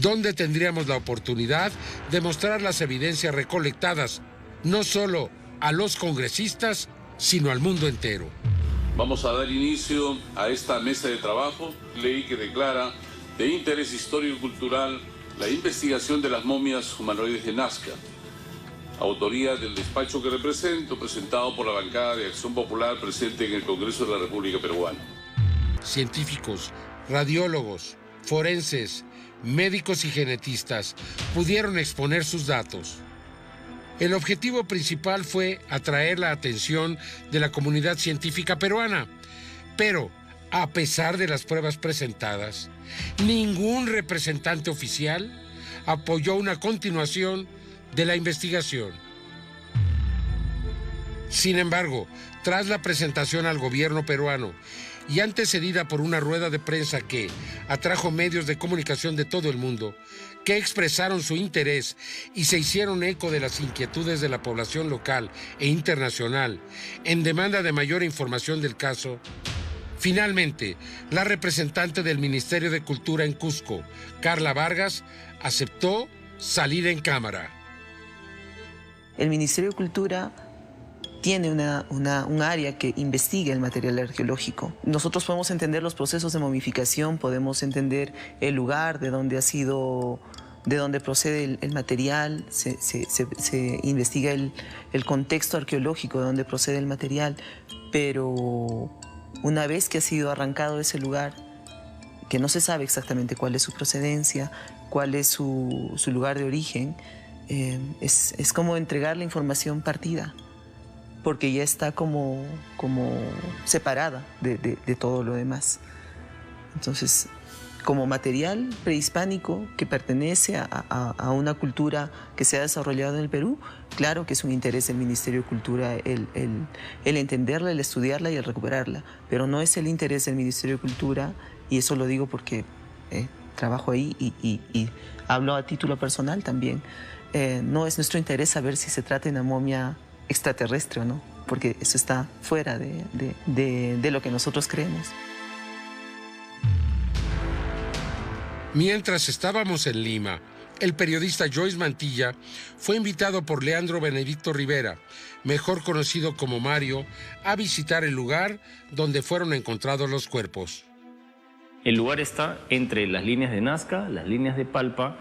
Donde tendríamos la oportunidad de mostrar las evidencias recolectadas, no solo a los congresistas, sino al mundo entero. Vamos a dar inicio a esta mesa de trabajo, ley que declara de interés histórico-cultural la investigación de las momias humanoides de Nazca, autoría del despacho que represento, presentado por la bancada de Acción Popular presente en el Congreso de la República Peruana. Científicos, radiólogos, forenses, médicos y genetistas pudieron exponer sus datos. El objetivo principal fue atraer la atención de la comunidad científica peruana, pero a pesar de las pruebas presentadas, ningún representante oficial apoyó una continuación de la investigación. Sin embargo, tras la presentación al gobierno peruano y antecedida por una rueda de prensa que atrajo medios de comunicación de todo el mundo, que expresaron su interés y se hicieron eco de las inquietudes de la población local e internacional en demanda de mayor información del caso, finalmente, la representante del Ministerio de Cultura en Cusco, Carla Vargas, aceptó salir en cámara. El Ministerio de Cultura tiene un área que investiga el material arqueológico. Nosotros podemos entender los procesos de momificación, podemos entender el lugar de donde procede el material, se investiga el contexto arqueológico de donde procede el material, pero una vez que ha sido arrancado ese lugar, que no se sabe exactamente cuál es su procedencia, cuál es su lugar de origen, es como entregar la información partida, porque ya está como separada de todo lo demás. Entonces, como material prehispánico que pertenece a una cultura que se ha desarrollado en el Perú, claro que es un interés del Ministerio de Cultura el entenderla, el estudiarla y el recuperarla, pero no es el interés del Ministerio de Cultura, y eso lo digo porque trabajo ahí y hablo a título personal también. No es nuestro interés saber si se trata de una momia extraterrestre o no, porque eso está fuera de lo que nosotros creemos. Mientras estábamos en Lima, el periodista Joyce Mantilla fue invitado por Leandro Benedicto Rivera, mejor conocido como Mario, a visitar el lugar donde fueron encontrados los cuerpos. El lugar está entre las líneas de Nazca, las líneas de Palpa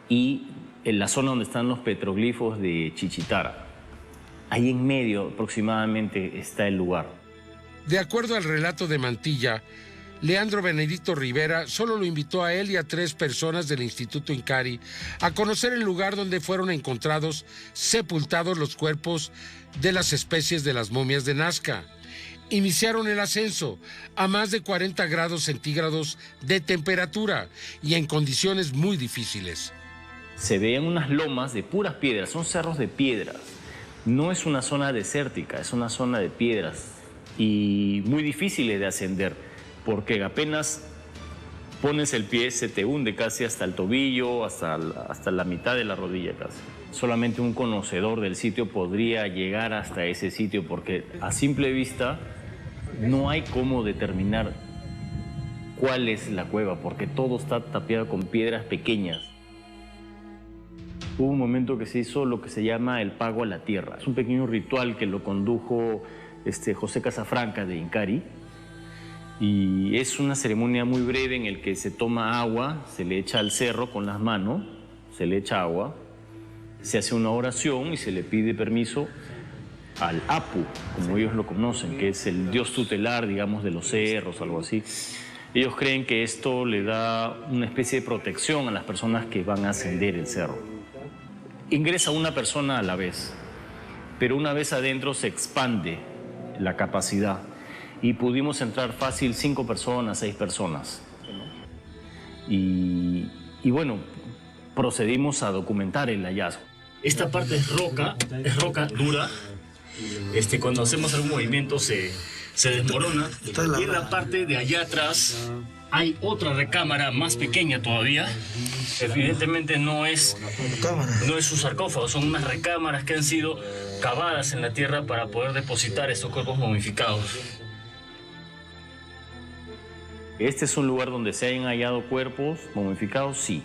y en la zona donde están los petroglifos de Chichitara. Ahí en medio aproximadamente está el lugar. De acuerdo al relato de Mantilla, Leandro Benedicto Rivera solo lo invitó a él y a 3 personas del Instituto Incari a conocer el lugar donde fueron encontrados sepultados los cuerpos de las especies de las momias de Nazca. Iniciaron el ascenso a más de 40 grados centígrados de temperatura y en condiciones muy difíciles. Se veían unas lomas de puras piedras, son cerros de piedras. No es una zona desértica, es una zona de piedras y muy difíciles de ascender, porque apenas pones el pie se te hunde casi hasta el tobillo, hasta la mitad de la rodilla casi. Solamente un conocedor del sitio podría llegar hasta ese sitio, porque a simple vista no hay cómo determinar cuál es la cueva, porque todo está tapiado con piedras pequeñas. Hubo un momento que se hizo lo que se llama el pago a la tierra. Es un pequeño ritual que lo condujo José Casafranca de Incari. Y es una ceremonia muy breve en el que se toma agua, se le echa al cerro con las manos, se le echa agua, se hace una oración y se le pide permiso al Apu, como ellos lo conocen, que es el dios tutelar, digamos, de los cerros, algo así. Ellos creen que esto le da una especie de protección a las personas que van a ascender el cerro. Ingresa una persona a la vez, pero una vez adentro se expande la capacidad. Y pudimos entrar fácil 5 personas, 6 personas. Y bueno, procedimos a documentar el hallazgo. Esta parte es roca dura. Cuando hacemos algún movimiento se desmorona. Y en la parte de allá atrás hay otra recámara más pequeña todavía. Evidentemente no es un sarcófago, son unas recámaras que han sido cavadas en la tierra para poder depositar estos cuerpos momificados. ¿Este es un lugar donde se hayan hallado cuerpos momificados? Sí.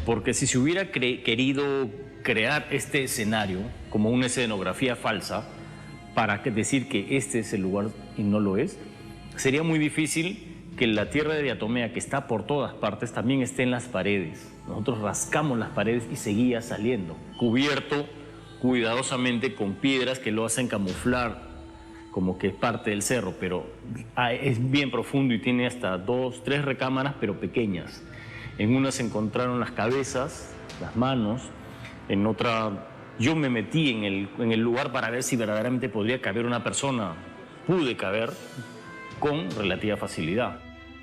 Porque si se hubiera querido crear este escenario como una escenografía falsa para decir que este es el lugar y no lo es, sería muy difícil que la tierra de diatomea, que está por todas partes, también esté en las paredes. Nosotros rascamos las paredes y seguía saliendo, cubierto cuidadosamente con piedras que lo hacen camuflar como que es parte del cerro, pero es bien profundo y tiene hasta 2, 3 recámaras, pero pequeñas. En una se encontraron las cabezas, las manos, en otra yo me metí en el lugar para ver si verdaderamente podría caber una persona. Pude caber con relativa facilidad.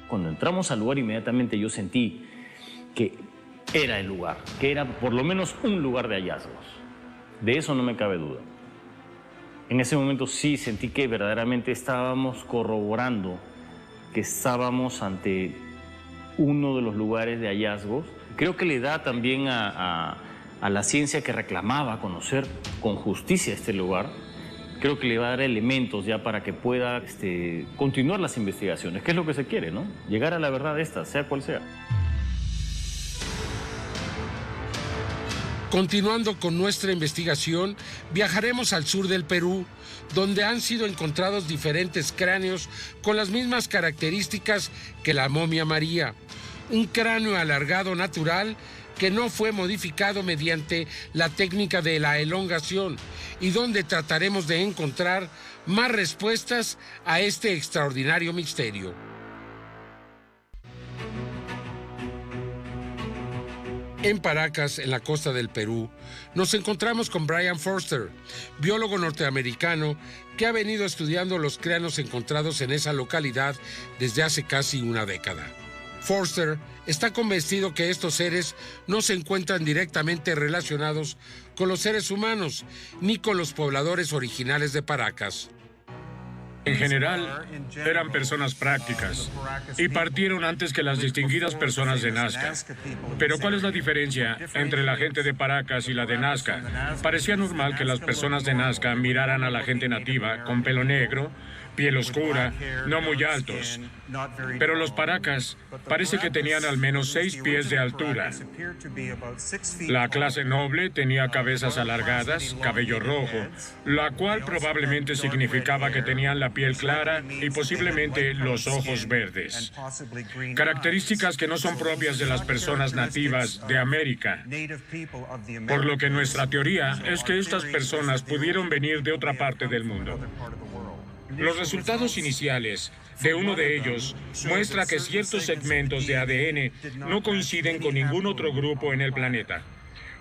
Cuando entramos al lugar, inmediatamente yo sentí que era el lugar, que era por lo menos un lugar de hallazgos. De eso no me cabe duda. En ese momento sí sentí que verdaderamente estábamos corroborando que estábamos ante uno de los lugares de hallazgos. Creo que le da también a la ciencia que reclamaba conocer con justicia este lugar, creo que le va a dar elementos ya para que pueda continuar las investigaciones, que es lo que se quiere, ¿no? Llegar a la verdad de esta, sea cual sea. Continuando con nuestra investigación, viajaremos al sur del Perú, donde han sido encontrados diferentes cráneos con las mismas características que la momia María. Un cráneo alargado natural que no fue modificado mediante la técnica de la elongación y donde trataremos de encontrar más respuestas a este extraordinario misterio. En Paracas, en la costa del Perú, nos encontramos con Brian Forster, biólogo norteamericano que ha venido estudiando los cráneos encontrados en esa localidad desde hace casi una década. Forster está convencido que estos seres no se encuentran directamente relacionados con los seres humanos ni con los pobladores originales de Paracas. En general, eran personas prácticas y partieron antes que las distinguidas personas de Nazca. Pero ¿cuál es la diferencia entre la gente de Paracas y la de Nazca? Parecía normal que las personas de Nazca miraran a la gente nativa con pelo negro, piel oscura, no muy altos. Pero los Paracas parece que tenían al menos 6 pies de altura. La clase noble tenía cabezas alargadas, cabello rojo, la cual probablemente significaba que tenían la piel clara y posiblemente los ojos verdes. Características que no son propias de las personas nativas de América. Por lo que nuestra teoría es que estas personas pudieron venir de otra parte del mundo. Los resultados iniciales de uno de ellos muestra que ciertos segmentos de ADN no coinciden con ningún otro grupo en el planeta,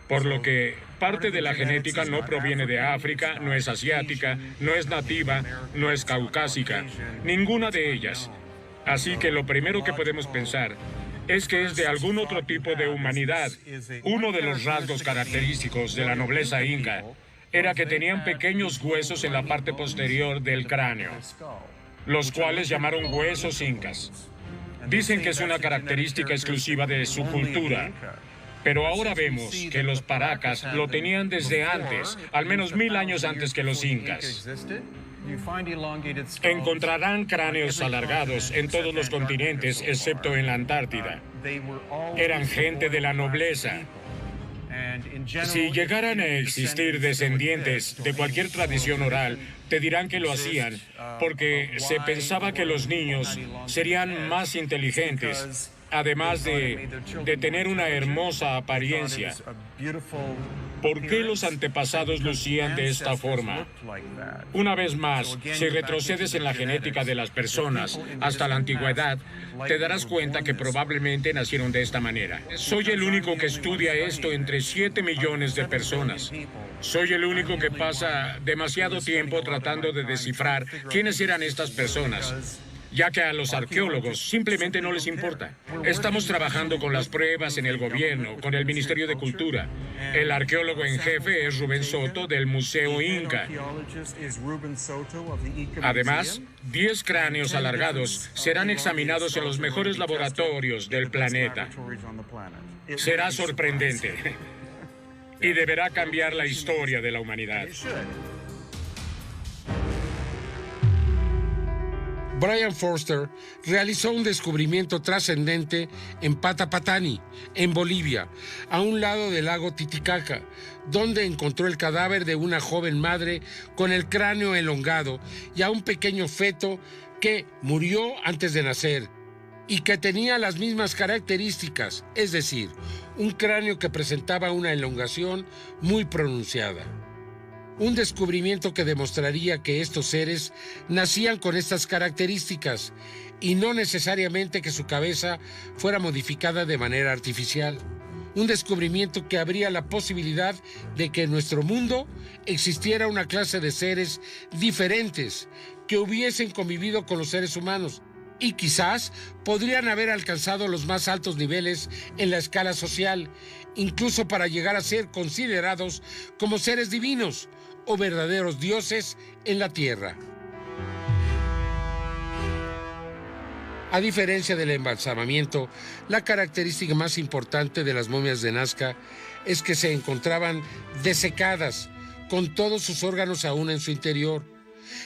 por lo que parte de la genética no proviene de África, no es asiática, no es nativa, no es caucásica, ninguna de ellas. Así que lo primero que podemos pensar es que es de algún otro tipo de humanidad. Uno de los rasgos característicos de la nobleza inca era que tenían pequeños huesos en la parte posterior del cráneo, los cuales llamaron huesos incas. Dicen que es una característica exclusiva de su cultura, pero ahora vemos que los Paracas lo tenían desde antes, al menos 1000 años antes que los incas. Encontrarán cráneos alargados en todos los continentes, excepto en la Antártida. Eran gente de la nobleza. Si llegaran a existir descendientes de cualquier tradición oral, te dirán que lo hacían porque se pensaba que los niños serían más inteligentes, además de tener una hermosa apariencia. ¿Por qué los antepasados lucían de esta forma? Una vez más, si retrocedes en la genética de las personas hasta la antigüedad, te darás cuenta que probablemente nacieron de esta manera. Soy el único que estudia esto entre 7 millones de personas. Soy el único que pasa demasiado tiempo tratando de descifrar quiénes eran estas personas, ya que a los arqueólogos simplemente no les importa. Estamos trabajando con las pruebas en el gobierno, con el Ministerio de Cultura. El arqueólogo en jefe es Rubén Soto del Museo Inca. Además, 10 cráneos alargados serán examinados en los mejores laboratorios del planeta. Será sorprendente y deberá cambiar la historia de la humanidad. Brian Forster realizó un descubrimiento trascendente en Patapatani, en Bolivia, a un lado del lago Titicaca, donde encontró el cadáver de una joven madre con el cráneo elongado y a un pequeño feto que murió antes de nacer y que tenía las mismas características, es decir, un cráneo que presentaba una elongación muy pronunciada. Un descubrimiento que demostraría que estos seres nacían con estas características y no necesariamente que su cabeza fuera modificada de manera artificial. Un descubrimiento que abría la posibilidad de que en nuestro mundo existiera una clase de seres diferentes que hubiesen convivido con los seres humanos y quizás podrían haber alcanzado los más altos niveles en la escala social, incluso para llegar a ser considerados como seres divinos o verdaderos dioses en la tierra. A diferencia del embalsamamiento, la característica más importante de las momias de Nazca es que se encontraban desecadas, con todos sus órganos aún en su interior.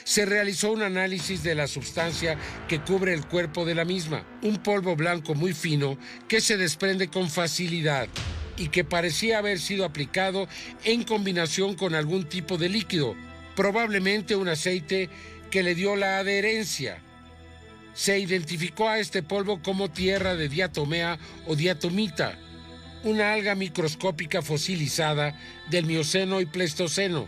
Se realizó un análisis de la sustancia que cubre el cuerpo de la misma, un polvo blanco muy fino que se desprende con facilidad y que parecía haber sido aplicado en combinación con algún tipo de líquido, probablemente un aceite que le dio la adherencia. Se identificó a este polvo como tierra de diatomea o diatomita, una alga microscópica fosilizada del Mioceno y Pleistoceno,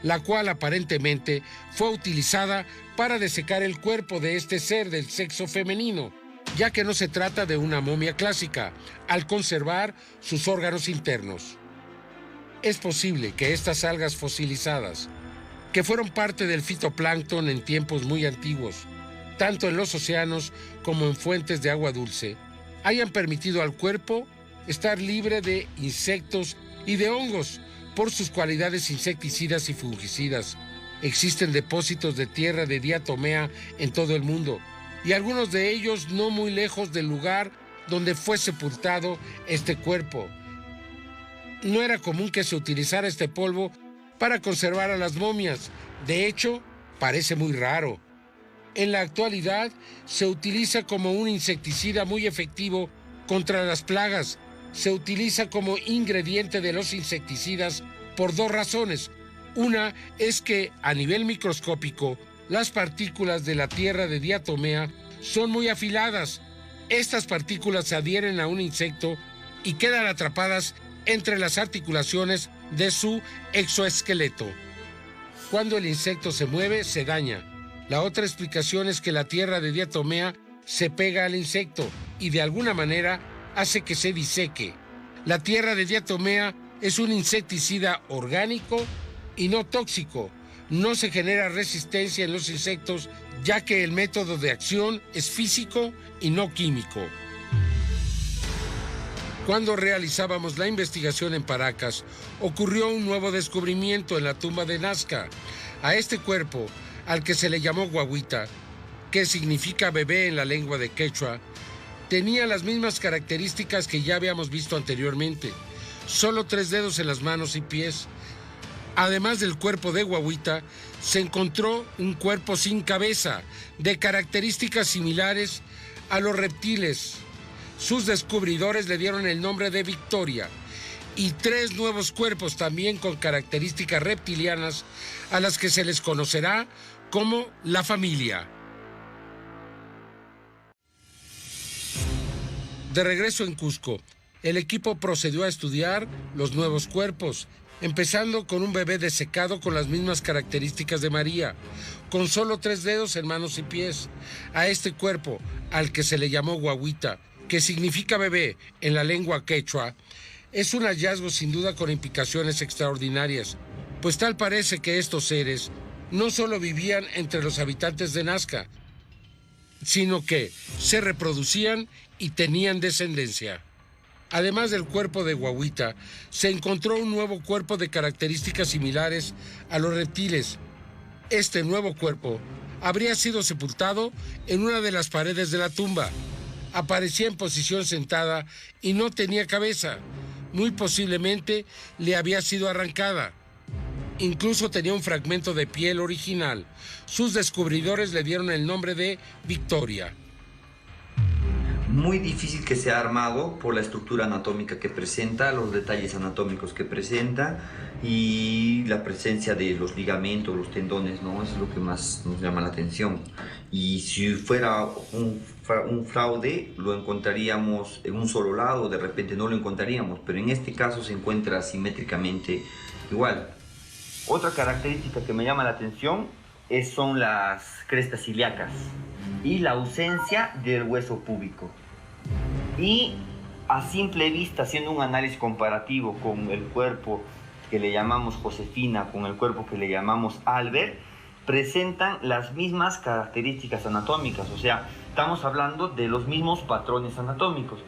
la cual aparentemente fue utilizada para desecar el cuerpo de este ser del sexo femenino, ya que no se trata de una momia clásica, al conservar sus órganos internos. Es posible que estas algas fosilizadas, que fueron parte del fitoplancton en tiempos muy antiguos, tanto en los océanos como en fuentes de agua dulce, hayan permitido al cuerpo estar libre de insectos y de hongos por sus cualidades insecticidas y fungicidas. Existen depósitos de tierra de diatomea en todo el mundo, y algunos de ellos no muy lejos del lugar donde fue sepultado este cuerpo. No era común que se utilizara este polvo para conservar a las momias. De hecho, parece muy raro. En la actualidad, se utiliza como un insecticida muy efectivo contra las plagas. Se utiliza como ingrediente de los insecticidas por dos razones. Una es que, a nivel microscópico, las partículas de la tierra de diatomea son muy afiladas. Estas partículas se adhieren a un insecto y quedan atrapadas entre las articulaciones de su exoesqueleto. Cuando el insecto se mueve, se daña. La otra explicación es que la tierra de diatomea se pega al insecto y de alguna manera hace que se diseque. La tierra de diatomea es un insecticida orgánico y no tóxico. No se genera resistencia en los insectos, ya que el método de acción es físico y no químico. Cuando realizábamos la investigación en Paracas, ocurrió un nuevo descubrimiento en la tumba de Nazca. A este cuerpo, al que se le llamó Guaguita, que significa bebé en la lengua de quechua, tenía las mismas características que ya habíamos visto anteriormente. Solo 3 dedos en las manos y pies. Además del cuerpo de Guaguita, se encontró un cuerpo sin cabeza, de características similares a los reptiles. Sus descubridores le dieron el nombre de Victoria, y 3 nuevos cuerpos también con características reptilianas a las que se les conocerá como la familia. De regreso en Cusco, el equipo procedió a estudiar los nuevos cuerpos, empezando con un bebé desecado con las mismas características de María, con solo 3 dedos en manos y pies. A este cuerpo, al que se le llamó Guaguita, que significa bebé en la lengua quechua, es un hallazgo sin duda con implicaciones extraordinarias, pues tal parece que estos seres no solo vivían entre los habitantes de Nazca, sino que se reproducían y tenían descendencia. Además del cuerpo de Guaguita, se encontró un nuevo cuerpo de características similares a los reptiles. Este nuevo cuerpo habría sido sepultado en una de las paredes de la tumba. Aparecía en posición sentada y no tenía cabeza. Muy posiblemente le había sido arrancada. Incluso tenía un fragmento de piel original. Sus descubridores le dieron el nombre de Victoria. Muy difícil que sea armado por la estructura anatómica que presenta, los detalles anatómicos que presenta y la presencia de los ligamentos, los tendones, ¿no? Eso es lo que más nos llama la atención. Y si fuera un fraude, lo encontraríamos en un solo lado, de repente no lo encontraríamos, pero en este caso se encuentra simétricamente igual. Otra característica que me llama la atención son las crestas ilíacas y la ausencia del hueso púbico. Y a simple vista, haciendo un análisis comparativo con el cuerpo que le llamamos Josefina, con el cuerpo que le llamamos Albert, presentan las mismas características anatómicas, o sea, estamos hablando de los mismos patrones anatómicos.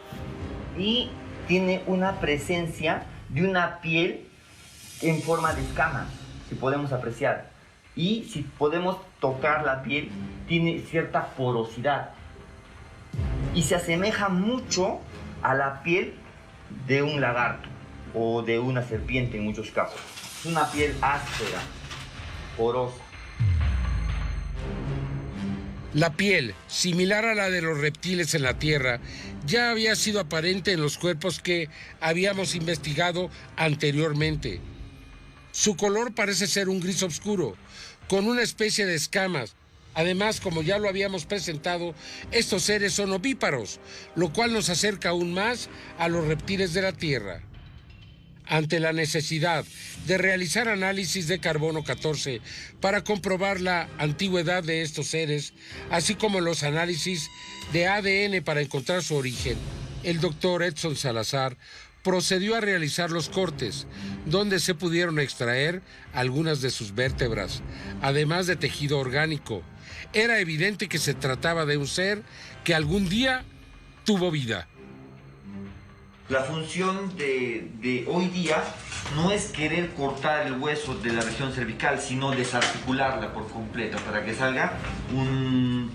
Y tiene una presencia de una piel en forma de escamas, si podemos apreciar. Y si podemos tocar la piel, tiene cierta porosidad. Y se asemeja mucho a la piel de un lagarto o de una serpiente en muchos casos. Es una piel áspera, porosa. La piel, similar a la de los reptiles en la Tierra, ya había sido aparente en los cuerpos que habíamos investigado anteriormente. Su color parece ser un gris oscuro, con una especie de escamas. Además, como ya lo habíamos presentado, estos seres son ovíparos, lo cual nos acerca aún más a los reptiles de la Tierra. Ante la necesidad de realizar análisis de carbono 14 para comprobar la antigüedad de estos seres, así como los análisis de ADN para encontrar su origen, el doctor Edson Salazar procedió a realizar los cortes, donde se pudieron extraer algunas de sus vértebras, además de tejido orgánico. Era evidente que se trataba de un ser que algún día tuvo vida. La función de hoy día no es querer cortar el hueso de la región cervical, sino desarticularla por completo para que salga un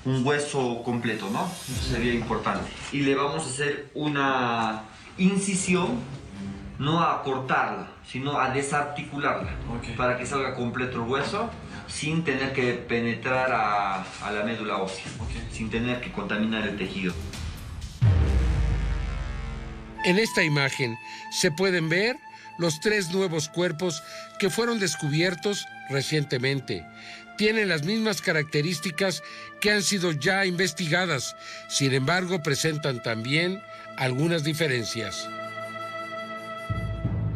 hueso completo, ¿no? Eso sería importante. Y le vamos a hacer una incisión, no a cortarla, sino a desarticularla, para que salga completo el hueso sin tener que penetrar a la médula ósea, sin tener que contaminar el tejido. En esta imagen se pueden ver los 3 nuevos cuerpos que fueron descubiertos recientemente. Tienen las mismas características que han sido ya investigadas, sin embargo presentan también algunas diferencias.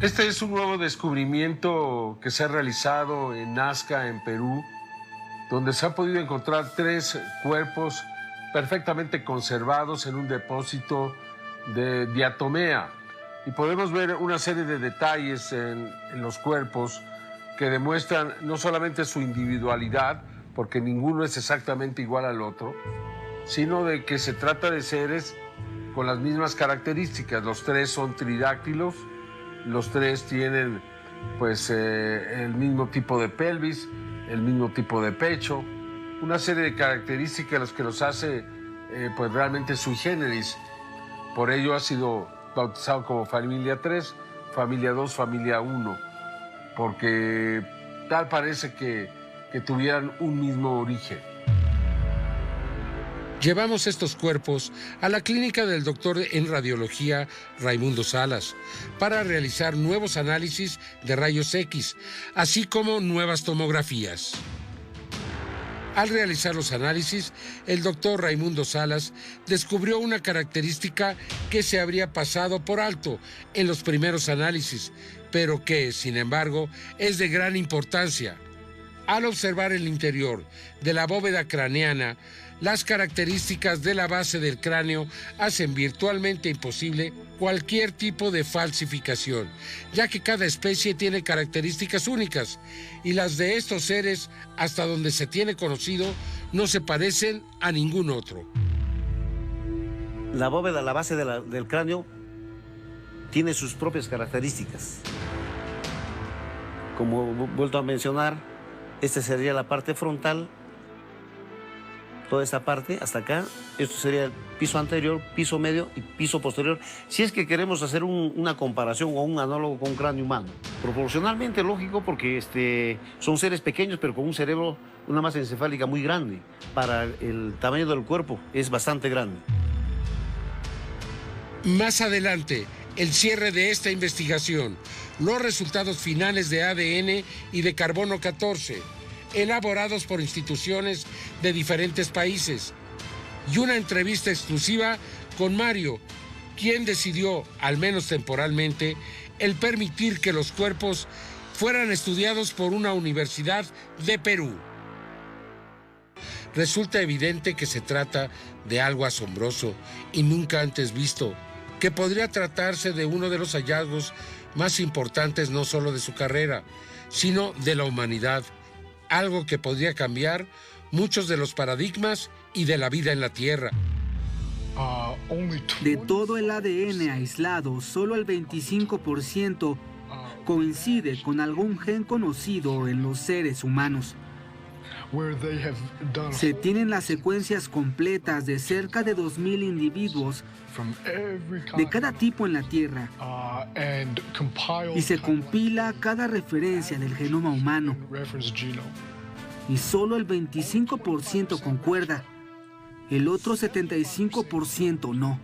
Este es un nuevo descubrimiento que se ha realizado en Nazca, en Perú, donde se ha podido encontrar 3 cuerpos perfectamente conservados en un depósito de diatomea. Y podemos ver una serie de detalles en los cuerpos que demuestran no solamente su individualidad, porque ninguno es exactamente igual al otro, sino de que se trata de seres con las mismas características. Los 3 son tridáctilos, los 3 tienen pues el mismo tipo de pelvis, el mismo tipo de pecho, una serie de características que los hace pues realmente sui generis. Por ello ha sido bautizado como familia 3, familia 2, familia 1, porque tal parece que tuvieran un mismo origen. Llevamos estos cuerpos a la clínica del doctor en radiología Raimundo Salas para realizar nuevos análisis de rayos X, así como nuevas tomografías. Al realizar los análisis, el doctor Raimundo Salas descubrió una característica que se habría pasado por alto en los primeros análisis, pero que, sin embargo, es de gran importancia. Al observar el interior de la bóveda craneana, las características de la base del cráneo hacen virtualmente imposible cualquier tipo de falsificación, ya que cada especie tiene características únicas y las de estos seres, hasta donde se tiene conocido, no se parecen a ningún otro. La bóveda, la base del cráneo, tiene sus propias características. Como he vuelto a mencionar, esta sería la parte frontal. Toda esta parte hasta acá, esto sería el piso anterior, piso medio y piso posterior, si es que queremos hacer una comparación o un análogo con un cráneo humano. Proporcionalmente lógico, porque son seres pequeños pero con un cerebro, una masa encefálica muy grande. Para el tamaño del cuerpo es bastante grande. Más adelante, el cierre de esta investigación, los resultados finales de ADN y de carbono 14, elaborados por instituciones de diferentes países, y una entrevista exclusiva con Mario, quien decidió, al menos temporalmente, el permitir que los cuerpos fueran estudiados por una universidad de Perú. Resulta evidente que se trata de algo asombroso y nunca antes visto, que podría tratarse de uno de los hallazgos más importantes no solo de su carrera, sino de la humanidad, algo que podría cambiar muchos de los paradigmas y de la vida en la Tierra. De todo el ADN aislado, solo el 25% coincide con algún gen conocido en los seres humanos. Se tienen las secuencias completas de cerca de 2.000 individuos de cada tipo en la Tierra y se compila cada referencia del genoma humano. Y solo el 25% concuerda, el otro 75% no.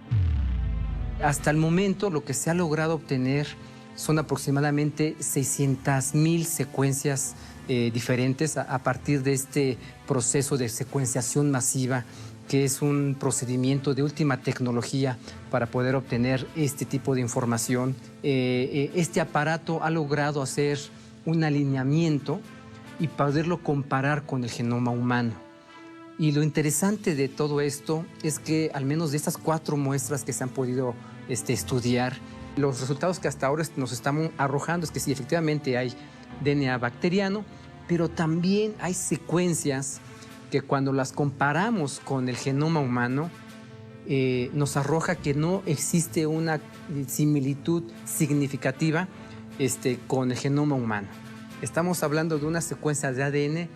Hasta el momento lo que se ha logrado obtener son aproximadamente 600.000 secuencias diferentes a partir de este proceso de secuenciación masiva, que es un procedimiento de última tecnología para poder obtener este tipo de información. Este aparato ha logrado hacer un alineamiento y poderlo comparar con el genoma humano. Y lo interesante de todo esto es que al menos de estas 4 muestras que se han podido estudiar, los resultados que hasta ahora nos están arrojando es que sí, efectivamente hay DNA bacteriano, pero también hay secuencias que cuando las comparamos con el genoma humano nos arroja que no existe una similitud significativa con el genoma humano. Estamos hablando de una secuencia de ADN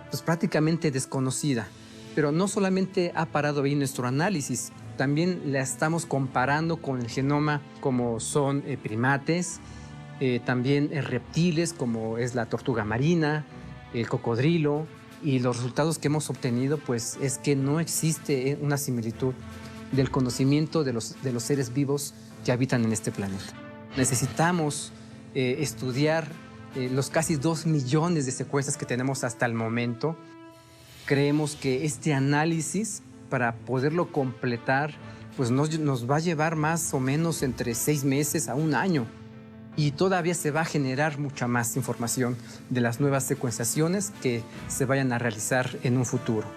pues, prácticamente desconocida, pero no solamente ha parado ahí nuestro análisis, también la estamos comparando con el genoma como son primates, también reptiles como es la tortuga marina, el cocodrilo, y los resultados que hemos obtenido pues, es que no existe una similitud del conocimiento de los seres vivos que habitan en este planeta. Necesitamos estudiar los casi 2 millones de secuencias que tenemos hasta el momento. Creemos que este análisis, para poderlo completar, pues nos va a llevar más o menos entre 6 meses a 1 año. Y todavía se va a generar mucha más información de las nuevas secuenciaciones que se vayan a realizar en un futuro.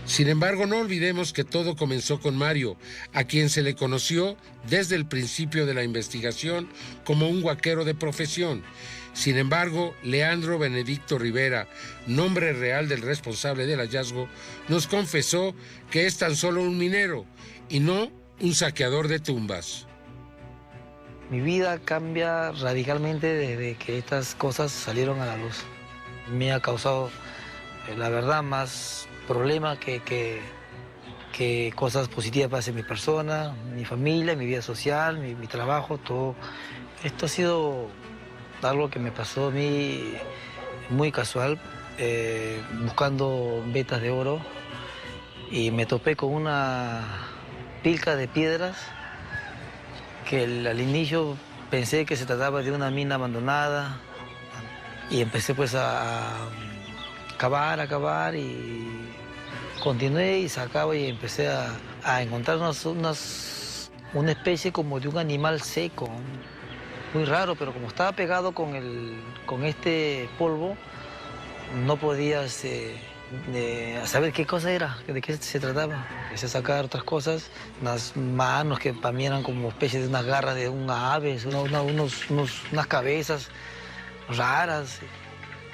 Sin embargo, no olvidemos que todo comenzó con Mario, a quien se le conoció desde el principio de la investigación como un huaquero de profesión. Sin embargo, Leandro Benedicto Rivera, nombre real del responsable del hallazgo, nos confesó que es tan solo un minero y no un saqueador de tumbas. Mi vida cambia radicalmente desde que estas cosas salieron a la luz. Me ha causado, la verdad, más problemas que cosas positivas para mi persona, mi familia, mi vida social, mi trabajo, todo. Esto ha sido algo que me pasó a mí muy casual, buscando vetas de oro, y me topé con una pilca de piedras que al inicio pensé que se trataba de una mina abandonada, y empecé pues a cavar y continué y sacaba y empecé a encontrar una especie como de un animal seco, muy raro, pero como estaba pegado con este polvo, no podía saber qué cosa era, de qué se trataba. Empecé a sacar otras cosas, unas manos que para mí eran como especies de unas garras de una ave, unas cabezas raras,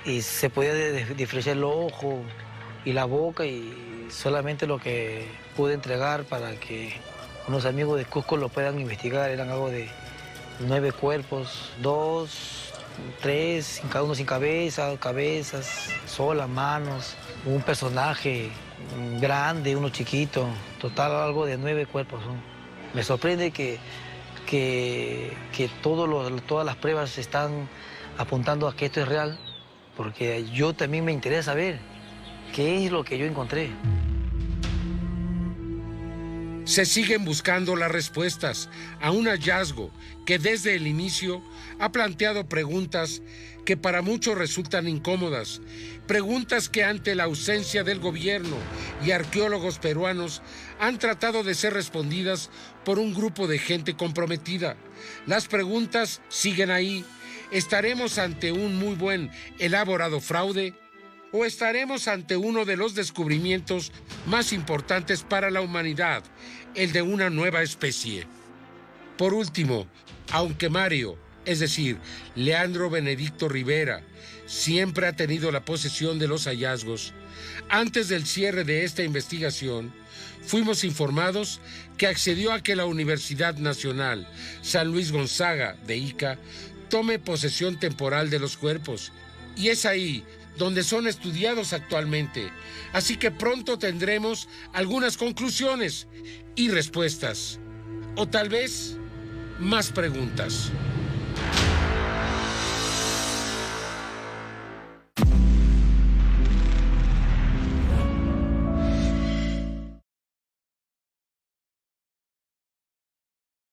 y se podía diferenciar el ojo y la boca, y solamente lo que pude entregar para que unos amigos de Cusco lo puedan investigar eran algo de 9 cuerpos, 2, 3, cada uno sin cabeza, cabezas, solas, manos, un personaje grande, uno chiquito, total algo de 9 cuerpos. Me sorprende que todas las pruebas están apuntando a que esto es real, porque yo también me interesa saber qué es lo que yo encontré. Se siguen buscando las respuestas a un hallazgo que desde el inicio ha planteado preguntas que para muchos resultan incómodas, preguntas que ante la ausencia del gobierno y arqueólogos peruanos han tratado de ser respondidas por un grupo de gente comprometida. Las preguntas siguen ahí. ¿Estaremos ante un muy buen, elaborado fraude? ¿O estaremos ante uno de los descubrimientos más importantes para la humanidad, el de una nueva especie? Por último, aunque Mario, es decir, Leandro Benedicto Rivera, siempre ha tenido la posesión de los hallazgos, antes del cierre de esta investigación, fuimos informados que accedió a que la Universidad Nacional San Luis Gonzaga de Ica tome posesión temporal de los cuerpos, y es ahí donde son estudiados actualmente. Así que pronto tendremos algunas conclusiones y respuestas, o tal vez más preguntas.